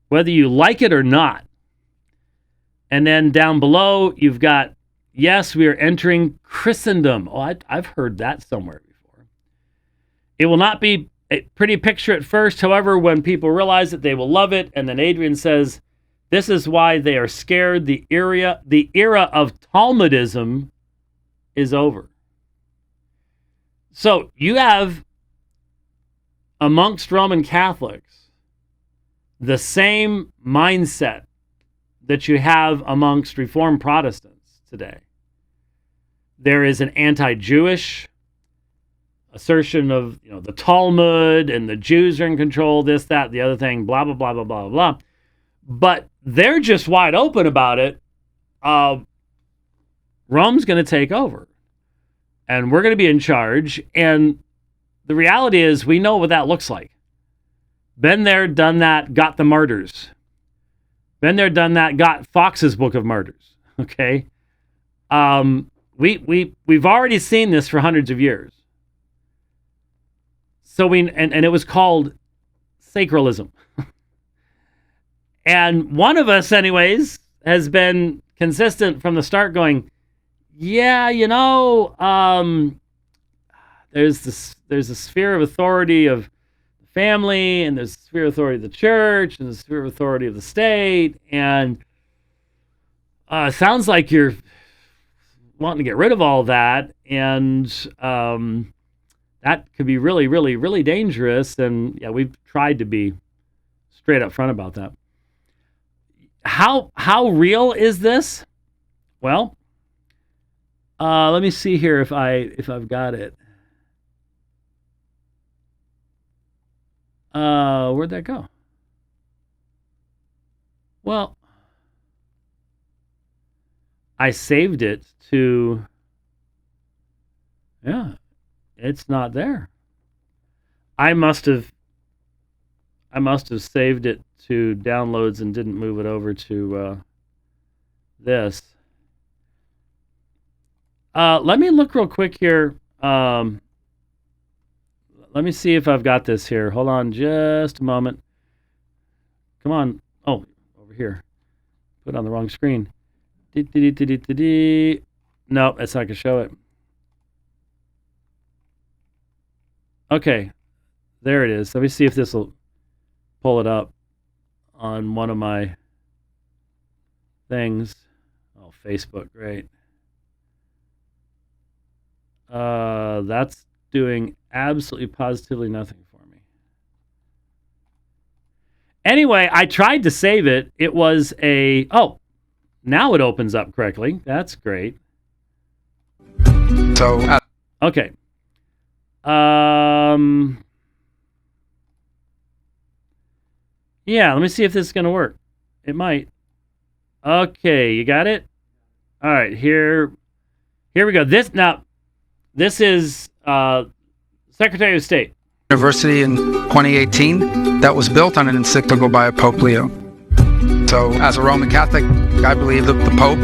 Whether you like it or not. And then down below, you've got, yes, we are entering Christendom. Oh, I've heard that somewhere before. It will not be a pretty picture at first. However, when people realize it, they will love it. And then Adrian says, this is why they are scared. The era of Talmudism is over. So you have amongst Roman Catholics the same mindset that you have amongst Reformed Protestants today. There is an anti-Jewish assertion of, the Talmud and the Jews are in control, this, that, the other thing, blah, blah, blah, blah, blah, blah. But they're just wide open about it. Rome's going to take over. And we're going to be in charge. And the reality is we know what that looks like. Been there, done that, got the martyrs. Been there, done that, got Fox's Book of Martyrs. Okay? We've already seen this for hundreds of years. So and it was called sacralism. And one of us, anyways, has been consistent from the start going, yeah, there's a sphere of authority of the family, and there's a sphere of authority of the church, and the sphere of authority of the state, and it sounds like you're wanting to get rid of all that, and that could be really, really, really dangerous. And yeah, we've tried to be straight up front about that. How real is this? Well, let me see here if I've got it. Where'd that go? Well, I saved it to. Yeah, it's not there. I must have saved it to downloads and didn't move it over to this. Let me look real quick here. Let me see if I've got this here. Hold on just a moment. Come on. Oh, over here. Put it on the wrong screen. Nope, that's not going to show it. Okay, there it is. Let me see if this will pull it up on one of my things. Oh, Facebook, great. That's doing absolutely positively nothing for me. Anyway, I tried to save it. It was now it opens up correctly. That's great. So, okay. Yeah, let me see if this is going to work. It might. Okay, you got it? All right, here we go. This is Secretary of State. University in 2018 that was built on an encyclical by Pope Leo. So, as a Roman Catholic, I believe that the Pope,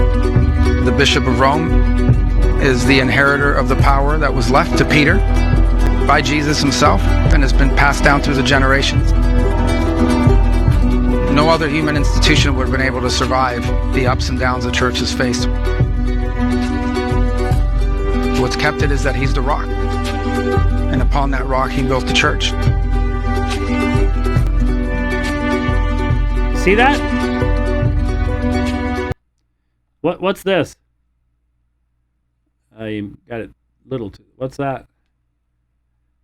the Bishop of Rome, is the inheritor of the power that was left to Peter by Jesus himself and has been passed down through the generations. No other human institution would have been able to survive the ups and downs the church has faced. What's kept it is that he's the rock. And upon that rock, he built the church. See that? What's this? I got it little too. What's that?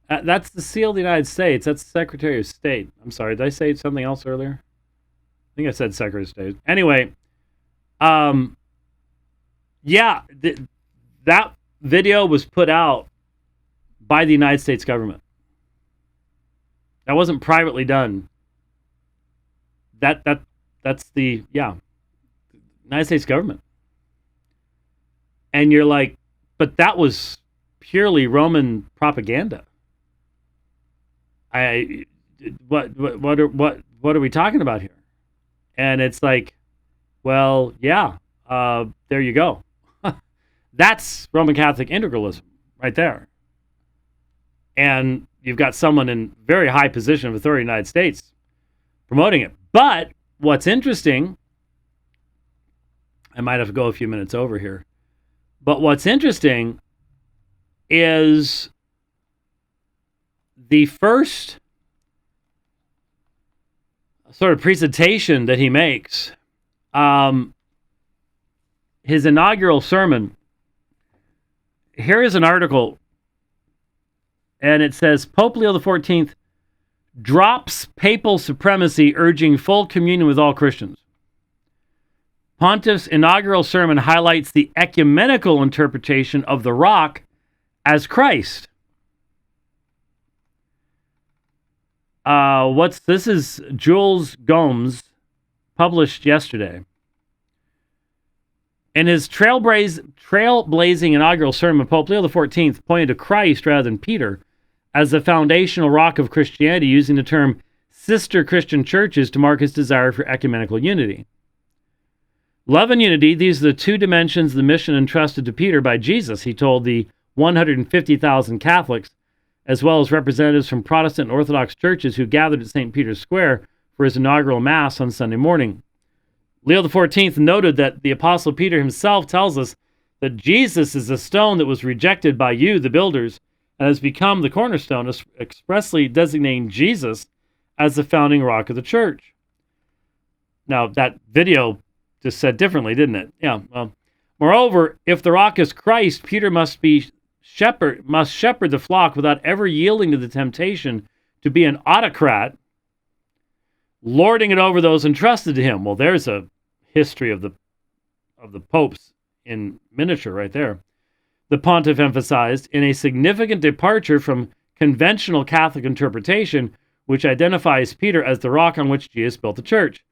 That's the seal of the United States. That's the Secretary of State. I'm sorry, did I say something else earlier? I think I said Secretary of State. Anyway, yeah, that video was put out by the United States government. That wasn't privately done. That's the United States government. And you're like, but that was purely Roman propaganda. What are we talking about here? And it's like, well, yeah, there you go. That's Roman Catholic integralism right there. And you've got someone in very high position of authority in the United States promoting it. But what's interesting, I might have to go a few minutes over here, but what's interesting is the first sort of presentation that he makes, his inaugural sermon, here is an article, and it says, Pope Leo XIV drops papal supremacy, urging full communion with all Christians. Pontiff's inaugural sermon highlights the ecumenical interpretation of the rock as Christ. This is Jules Gomes, published yesterday. In his trailblazing inaugural sermon, Pope Leo XIV pointed to Christ rather than Peter as the foundational rock of Christianity, using the term sister Christian churches to mark his desire for ecumenical unity. Love and unity, these are the two dimensions of the mission entrusted to Peter by Jesus, he told the 150,000 Catholics, as well as representatives from Protestant and Orthodox churches who gathered at St. Peter's Square for his inaugural Mass on Sunday morning. Leo XIV noted that the Apostle Peter himself tells us that Jesus is the stone that was rejected by you, the builders, and has become the cornerstone, expressly designating Jesus as the founding rock of the church. Now, that video just said differently, didn't it? Yeah. Moreover, if the rock is Christ, Peter must shepherd the flock without ever yielding to the temptation to be an autocrat, lording it over those entrusted to him. Well, there's a history of the popes in miniature right there. The pontiff emphasized, in a significant departure from conventional Catholic interpretation, which identifies Peter as the rock on which Jesus built the church.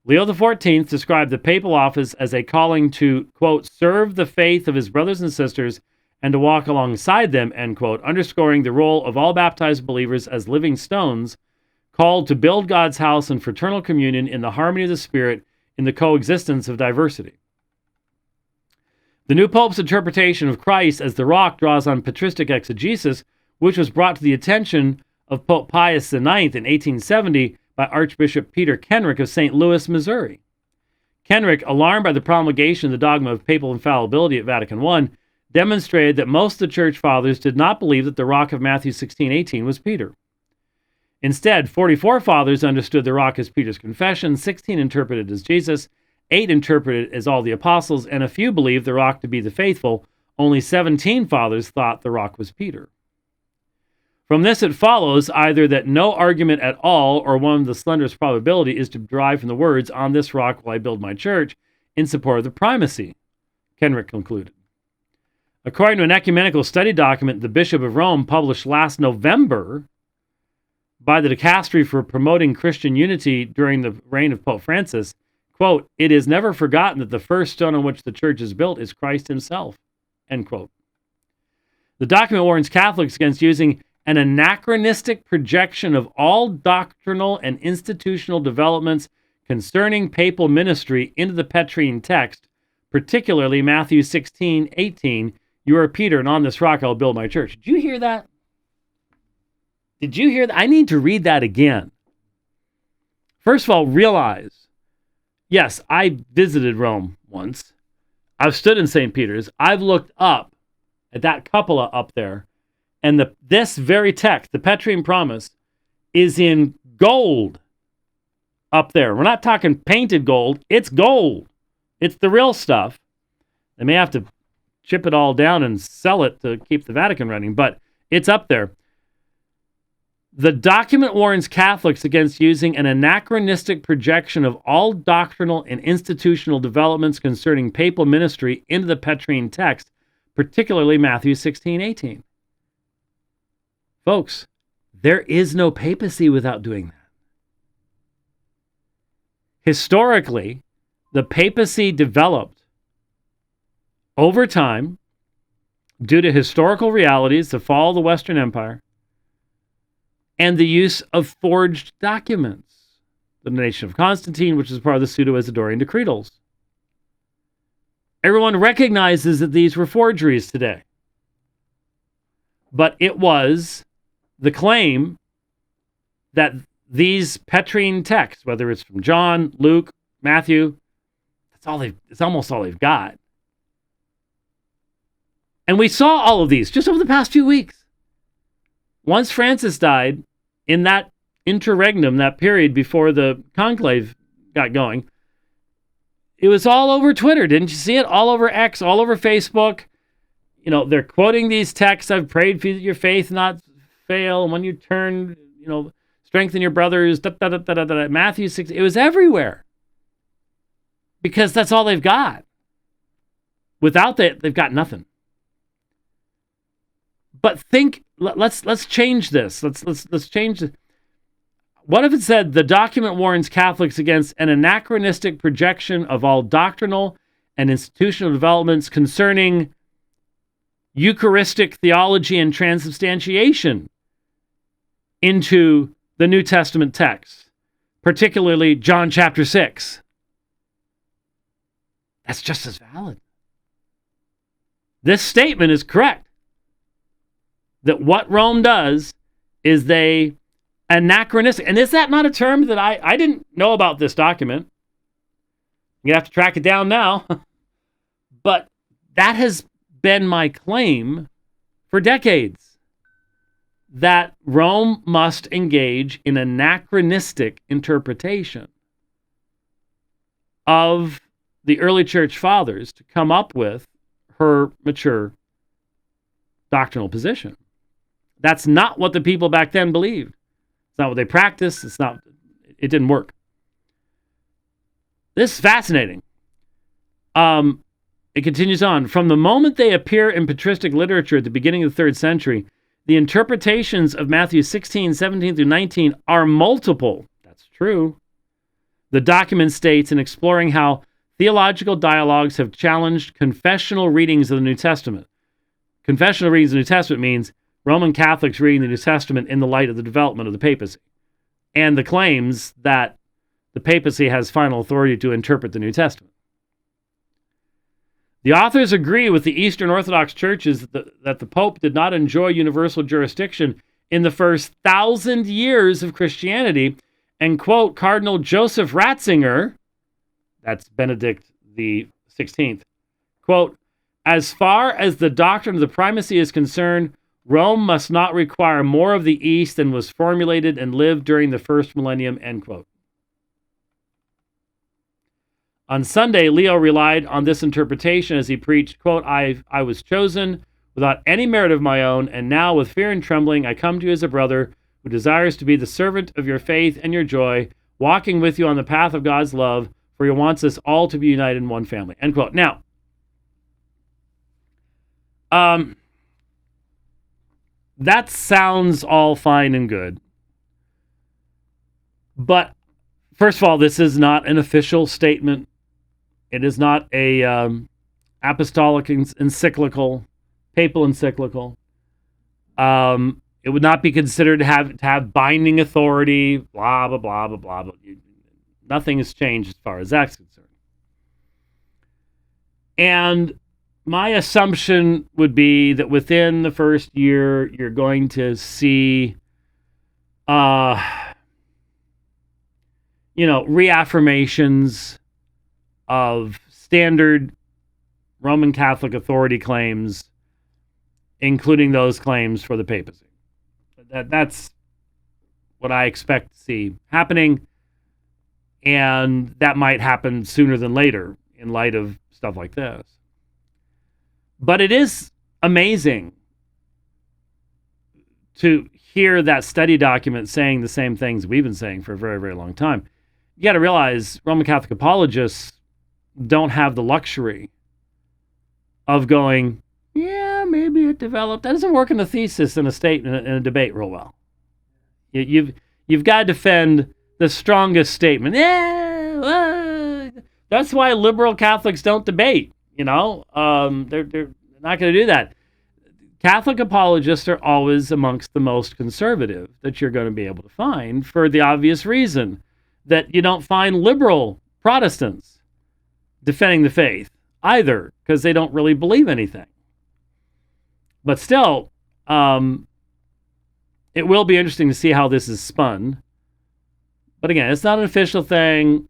Leo XIV described the papal office as a calling to, quote, serve the faith of his brothers and sisters and to walk alongside them, end quote, underscoring the role of all baptized believers as living stones, called to build God's house in fraternal communion in the harmony of the Spirit in the coexistence of diversity. The new Pope's interpretation of Christ as the rock draws on patristic exegesis, which was brought to the attention of Pope Pius IX in 1870 by Archbishop Peter Kenrick of St. Louis, Missouri. Kenrick, alarmed by the promulgation of the dogma of papal infallibility at Vatican I, demonstrated that most of the Church Fathers did not believe that the rock of Matthew 16:18 was Peter. Instead, 44 Fathers understood the rock as Peter's confession, 16 interpreted as Jesus, 8 interpreted as all the apostles, and a few believed the rock to be the faithful. Only 17 Fathers thought the rock was Peter. From this it follows either that no argument at all, or one of the slenderest probability, is to derive from the words, on this rock will I build my church, in support of the primacy, Kenrick concluded. According to an ecumenical study document the Bishop of Rome published last November by the Dicastery for Promoting Christian Unity during the reign of Pope Francis, quote, it is never forgotten that the first stone on which the church is built is Christ himself, end quote. The document warns Catholics against using an anachronistic projection of all doctrinal and institutional developments concerning papal ministry into the Petrine text, particularly Matthew 16:18, you are Peter, and on this rock I'll build my church. Did you hear that? Did you hear that? I need to read that again. First of all, realize, yes, I visited Rome once. I've stood in St. Peter's. I've looked up at that cupola up there, and this very text, the Petrine Promise, is in gold up there. We're not talking painted gold. It's gold. It's the real stuff. They may have to chip it all down and sell it to keep the Vatican running, but it's up there. The document warns Catholics against using an anachronistic projection of all doctrinal and institutional developments concerning papal ministry into the Petrine text, particularly Matthew 16:18. Folks, there is no papacy without doing that. Historically, the papacy developed over time due to historical realities, the fall of the Western Empire, and the use of forged documents. The Donation of Constantine, which is part of the Pseudo-Isidorian Decretals. Everyone recognizes that these were forgeries today. But it was the claim that these Petrine texts, whether it's from John, Luke, Matthew, it's almost all they've got. And we saw all of these just over the past few weeks. once Francis died, in that interregnum, that period before the conclave got going, it was all over Twitter. Didn't you see it? All over X, all over Facebook. You know, they're quoting these texts. I've prayed for your faith not fail. And when you turn, you know, strengthen your brothers. Matthew 6. It was everywhere. Because that's all they've got. Without that, they've got nothing. But let's change this. Let's change this. What if it said the document warns Catholics against an anachronistic projection of all doctrinal and institutional developments concerning Eucharistic theology and transubstantiation into the New Testament text, particularly John chapter 6? That's just as valid. This statement is correct. That what Rome does is they anachronistic. And is that not a term that I didn't know about this document? I'm going to have to track it down now. But that has been my claim for decades. That Rome must engage in anachronistic interpretation of the early church fathers to come up with her mature doctrinal position. That's not what the people back then believed. It's not what they practiced. It didn't work. This is fascinating. It continues on. From the moment they appear in patristic literature at the beginning of the 3rd century, the interpretations of Matthew 16, 17 through 19 are multiple. That's true. The document states in exploring how theological dialogues have challenged confessional readings of the New Testament. Confessional readings of the New Testament means Roman Catholics reading the New Testament in the light of the development of the papacy and the claims that the papacy has final authority to interpret the New Testament. The authors agree with the Eastern Orthodox churches that the Pope did not enjoy universal jurisdiction in the first 1,000 years of Christianity and quote Cardinal Joseph Ratzinger, that's Benedict the 16th, quote, as far as the doctrine of the primacy is concerned, Rome must not require more of the East than was formulated and lived during the first millennium, end quote. On Sunday, Leo relied on this interpretation as he preached, quote, I was chosen without any merit of my own, and now with fear and trembling I come to you as a brother who desires to be the servant of your faith and your joy, walking with you on the path of God's love, for he wants us all to be united in one family, end quote. Now, that sounds all fine and good. But first of all, this is not an official statement. It is not a apostolic encyclical, papal encyclical. It would not be considered to have binding authority, blah, blah, blah, blah, blah. Nothing has changed as far as that's concerned. And my assumption would be that within the first year, you're going to see, reaffirmations of standard Roman Catholic authority claims, including those claims for the papacy. That's what I expect to see happening, and that might happen sooner than later in light of stuff like this. But it is amazing to hear that study document saying the same things we've been saying for a very, very long time. You got to realize Roman Catholic apologists don't have the luxury of going, yeah, maybe it developed. That doesn't work in a thesis in a statement in a debate real well. You've got to defend the strongest statement. Yeah, that's why liberal Catholics don't debate. They're not going to do that. Catholic apologists are always amongst the most conservative that you're going to be able to find for the obvious reason that you don't find liberal Protestants defending the faith either, because they don't really believe anything. But still, it will be interesting to see how this is spun. But again, it's not an official thing.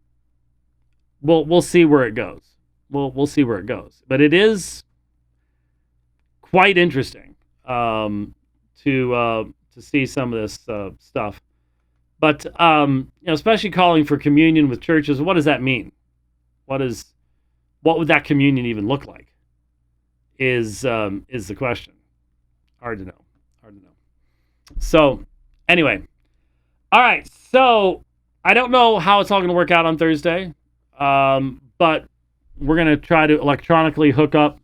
We'll see where it goes. We'll see where it goes. But it is quite interesting to to see some of this stuff. But especially calling for communion with churches, what does that mean? What would that communion even look like? Is the question. Hard to know. So anyway, all right. So I don't know how it's all going to work out on Thursday, but we're going to try to electronically hook up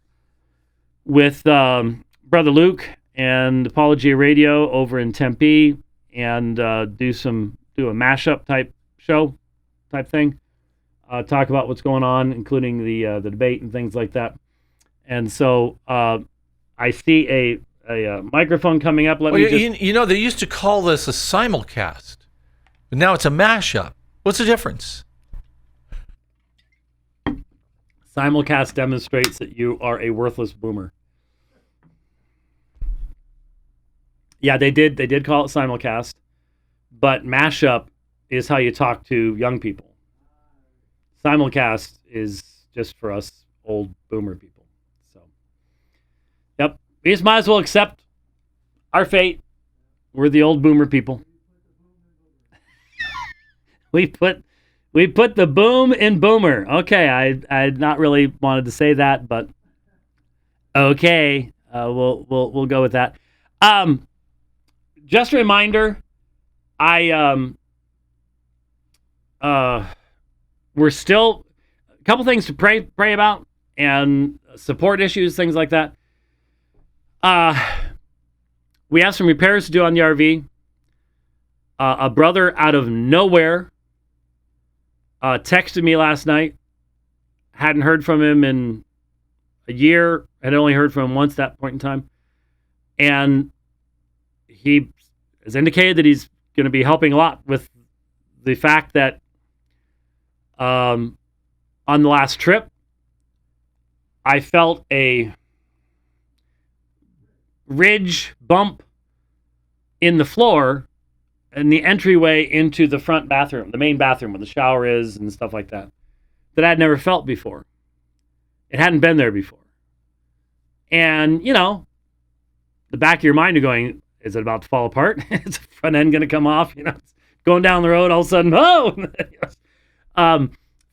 with Brother Luke and Apologia Radio over in Tempe and do a mashup type show type thing. Talk about what's going on, including the debate and things like that. And so I see a microphone coming up. They used to call this a simulcast, but now it's a mashup. What's the difference? Simulcast demonstrates that you are a worthless boomer. Yeah, they did call it simulcast, but mashup is how you talk to young people. Simulcast is just for us old boomer people. So, yep, we just might as well accept our fate. We're the old boomer people. We put the boom in boomer. Okay, I had not really wanted to say that, but okay, we'll go with that. Just a reminder, we're still a couple things to pray about and support issues, things like that. We have some repairs to do on the RV. A brother out of nowhere texted me last night. Hadn't heard from him in a year. Had only heard from him once at that point in time. And he has indicated that he's going to be helping a lot with the fact that on the last trip, I felt a ridge bump in the floor in the entryway into the front bathroom, the main bathroom where the shower is and stuff like that I'd never felt before. It hadn't been there before. And, the back of your mind, you're going, is it about to fall apart? Is the front end going to come off? It's going down the road, all of a sudden,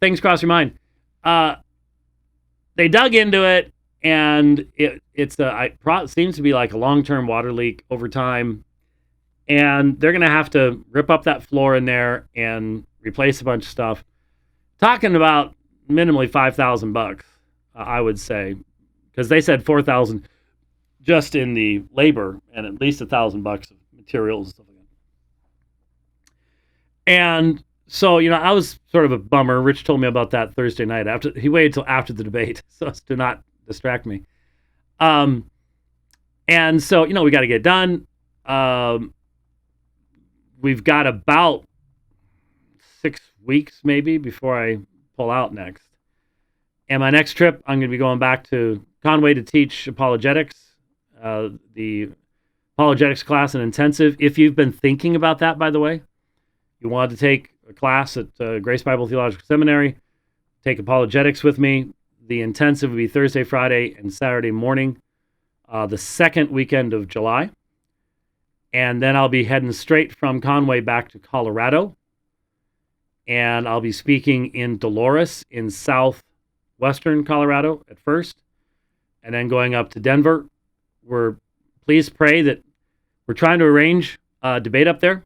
things cross your mind. They dug into it, and it seems to be like a long-term water leak over time. And they're going to have to rip up that floor in there and replace a bunch of stuff. Talking about minimally $5,000, I would say, because they said $4,000 just in the labor and at least $1,000 of materials and stuff like that. And so, I was sort of a bummer. Rich told me about that Thursday night. He waited till after the debate so as to not distract me. And so, we got to get done. We've got about 6 weeks maybe before I pull out next. And my next trip, I'm going to be going back to Conway to teach apologetics, the apologetics class in intensive. If you've been thinking about that, by the way, you wanted to take a class at Grace Bible Theological Seminary, take apologetics with me. The intensive will be Thursday, Friday, and Saturday morning, the second weekend of July. And then I'll be heading straight from Conway back to Colorado. And I'll be speaking in Dolores in southwestern Colorado at first, and then going up to Denver. Please pray that we're trying to arrange a debate up there.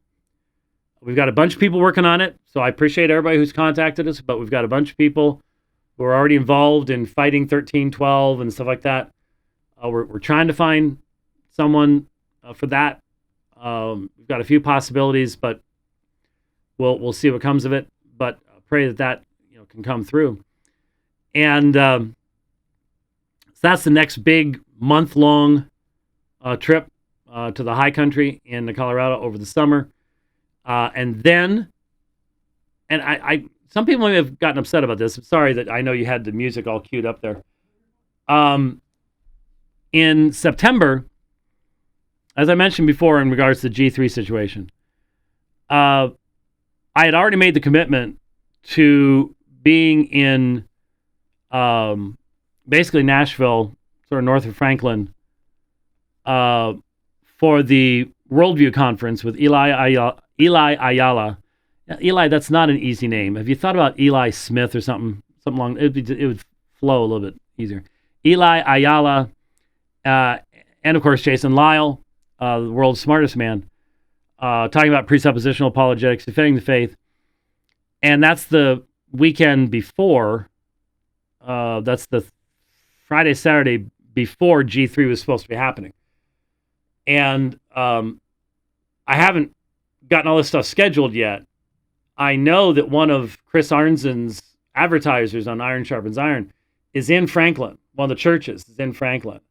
We've got a bunch of people working on it, so I appreciate everybody who's contacted us, but we've got a bunch of people who are already involved in fighting 1312 and stuff like that. We're trying to find someone for that. We've got a few possibilities, but we'll see what comes of it. But pray that can come through. And so that's the next big month-long trip to the high country in Colorado over the summer. And then, I some people may have gotten upset about this. I'm sorry that I know you had the music all queued up there. In September, as I mentioned before in regards to the G3 situation, I had already made the commitment to being in basically Nashville, sort of north of Franklin, for the Worldview Conference with Eli Ayala. Eli, that's not an easy name. Have you thought about Eli Smith or something? Something long. It would flow a little bit easier. Eli Ayala, and of course Jason Lyle, the world's smartest man, talking about presuppositional apologetics, defending the faith, and that's the weekend before. That's the Friday, Saturday before G3 was supposed to be happening, and I haven't gotten all this stuff scheduled yet. I know that one of Chris Arnzen's advertisers on Iron Sharpens Iron is in Franklin. One of the churches is in Franklin.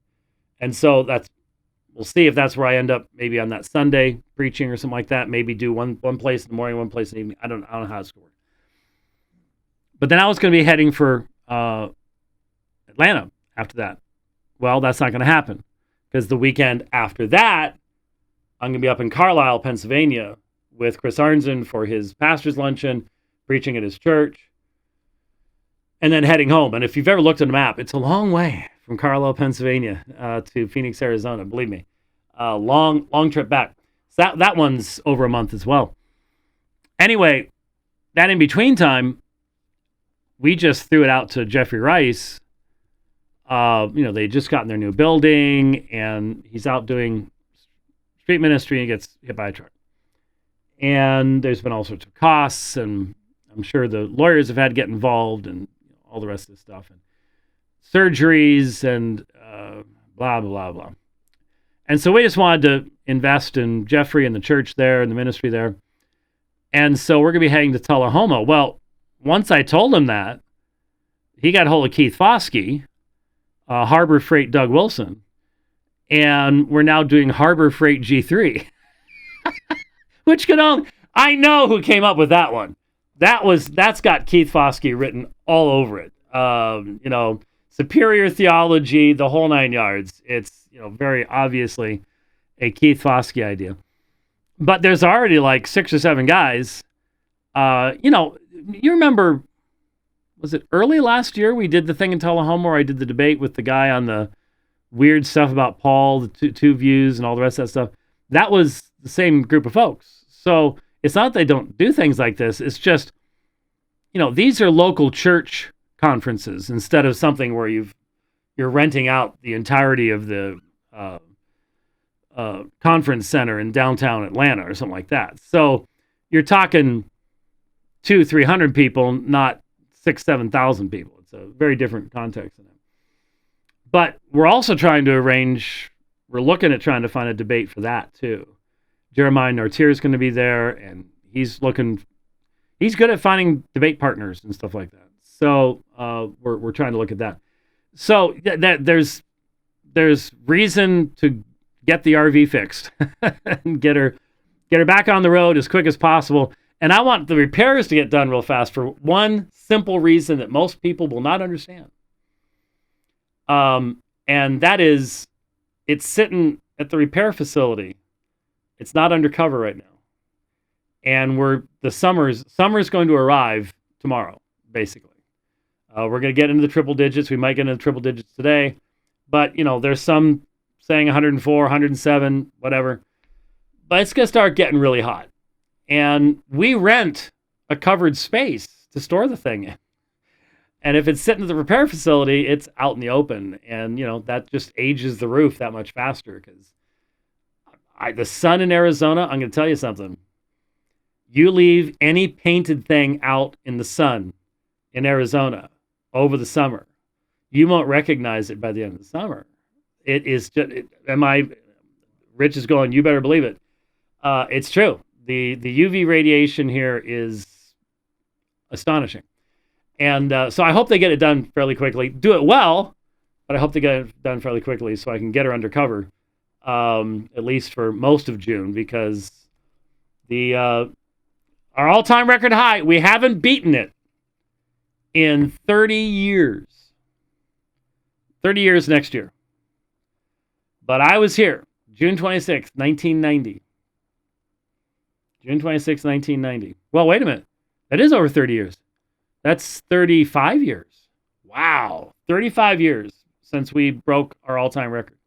And so we'll see if that's where I end up, maybe on that Sunday preaching or something like that. Maybe do one place in the morning, one place in the evening. I don't know how it's going to work. But then I was going to be heading for Atlanta after that. Well, that's not going to happen because the weekend after that, I'm going to be up in Carlisle, Pennsylvania with Chris Arnzen for his pastor's luncheon, preaching at his church, and then heading home. And if you've ever looked at a map, it's a long way from Carlisle, Pennsylvania to Phoenix, Arizona. Believe me, long trip back. So that one's over a month as well. Anyway, that in between time, we just threw it out to Jeffrey Rice. They just got in their new building, and he's out doing street ministry and gets hit by a truck. And there's been all sorts of costs, and I'm sure the lawyers have had to get involved and all the rest of this stuff, and surgeries and blah, blah, blah. And so we just wanted to invest in Jeffrey and the church there and the ministry there. And so we're going to be heading to Tullahoma. Well, once I told him that, he got a hold of Keith Foskey, Harbor Freight Doug Wilson, and we're now doing Harbor Freight G3. Which I know who came up with that one. That's got Keith Foskey written all over it. Superior theology, the whole 9 yards. It's, very obviously a Keith Foskey idea. But there's already like 6 or 7 guys. You remember, was it early last year we did the thing in Tullahoma where I did the debate with the guy on the weird stuff about Paul, the two views and all the rest of that stuff? That was the same group of folks. So it's not that they don't do things like this. It's just, these are local church conferences instead of something where you're renting out the entirety of the conference center in downtown Atlanta or something like that. So you're talking 200-300 people, not 6,000-7,000 people. It's a very different context than that. But we're also trying to we're looking at trying to find a debate for that too. Jeremiah Nortier is going to be there, and he's good at finding debate partners and stuff like that. So we're trying to look at that. So there's reason to get the RV fixed and get her back on the road as quick as possible. And I want the repairs to get done real fast for one simple reason that most people will not understand. And that is, it's sitting at the repair facility. It's not undercover right now. And summer's going to arrive tomorrow, basically. We're going to get into the triple digits. We might get into the triple digits today. But, there's some saying 104, 107, whatever. But it's going to start getting really hot. And we rent a covered space to store the thing in. And if it's sitting at the repair facility, it's out in the open. And, that just ages the roof that much faster. Because the sun in Arizona, I'm going to tell you something. You leave any painted thing out in the sun in Arizona over the summer, you won't recognize it by the end of the summer. It is just, Rich is going, you better believe it. It's true. The UV radiation here is astonishing. And so I hope they get it done fairly quickly. Do it well, but I hope they get it done fairly quickly so I can get her undercover, at least for most of June, because our all-time record high, we haven't beaten it in 30 years. 30 years next year. But I was here, June 26, 1990. June 26, 1990. Well, wait a minute. That is over 30 years. That's 35 years. Wow. 35 years since we broke our all-time record.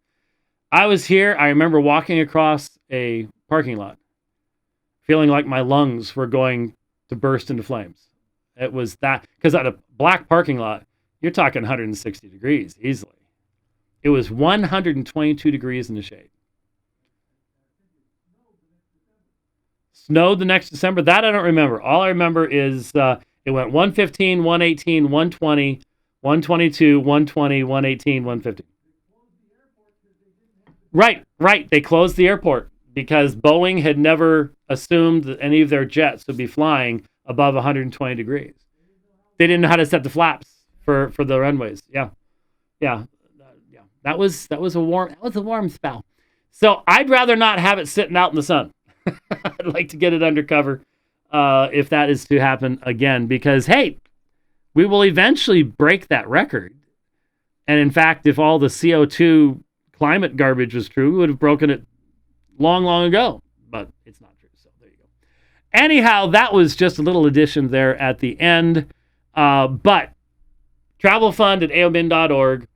I was here. I remember walking across a parking lot, feeling like my lungs were going to burst into flames. It was that, because at a black parking lot, you're talking 160 degrees easily. It was 122 degrees in the shade. Snowed the next December. That I don't remember. All I remember is it went 115, 118, 120, 122, 120, 118, 150. Right. They closed the airport because Boeing had never assumed that any of their jets would be flying above 120 degrees. They didn't know how to set the flaps for the runways. Yeah. That was a warm spell. So I'd rather not have it sitting out in the sun. I'd like to get it under cover if that is to happen again, because hey, we will eventually break that record. And in fact, if all the CO2 climate garbage was true, we would have broken it long, long ago. But it's not true, so there you go. Anyhow, that was just a little addition there at the end. But travelfund@aomin.org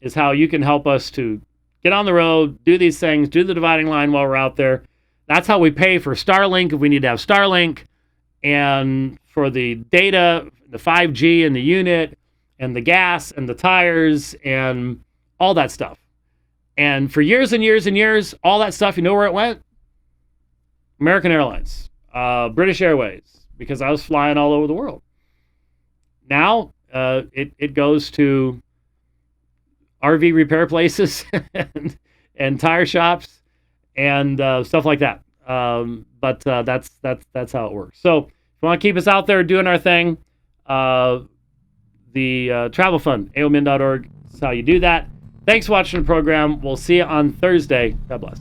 is how you can help us to get on the road, do these things, do the dividing line while we're out there. That's how we pay for Starlink if we need to have Starlink, and for the data, the 5G and the unit, and the gas and the tires and all that stuff. And for years and years and years, all that stuff, you know where it went? American Airlines, British Airways, because I was flying all over the world. Now it goes to RV repair places and tire shops and stuff like that. But that's how it works. So if you want to keep us out there doing our thing, the travel fund, aomin.org, is how you do that. Thanks for watching the program. We'll see you on Thursday. God bless.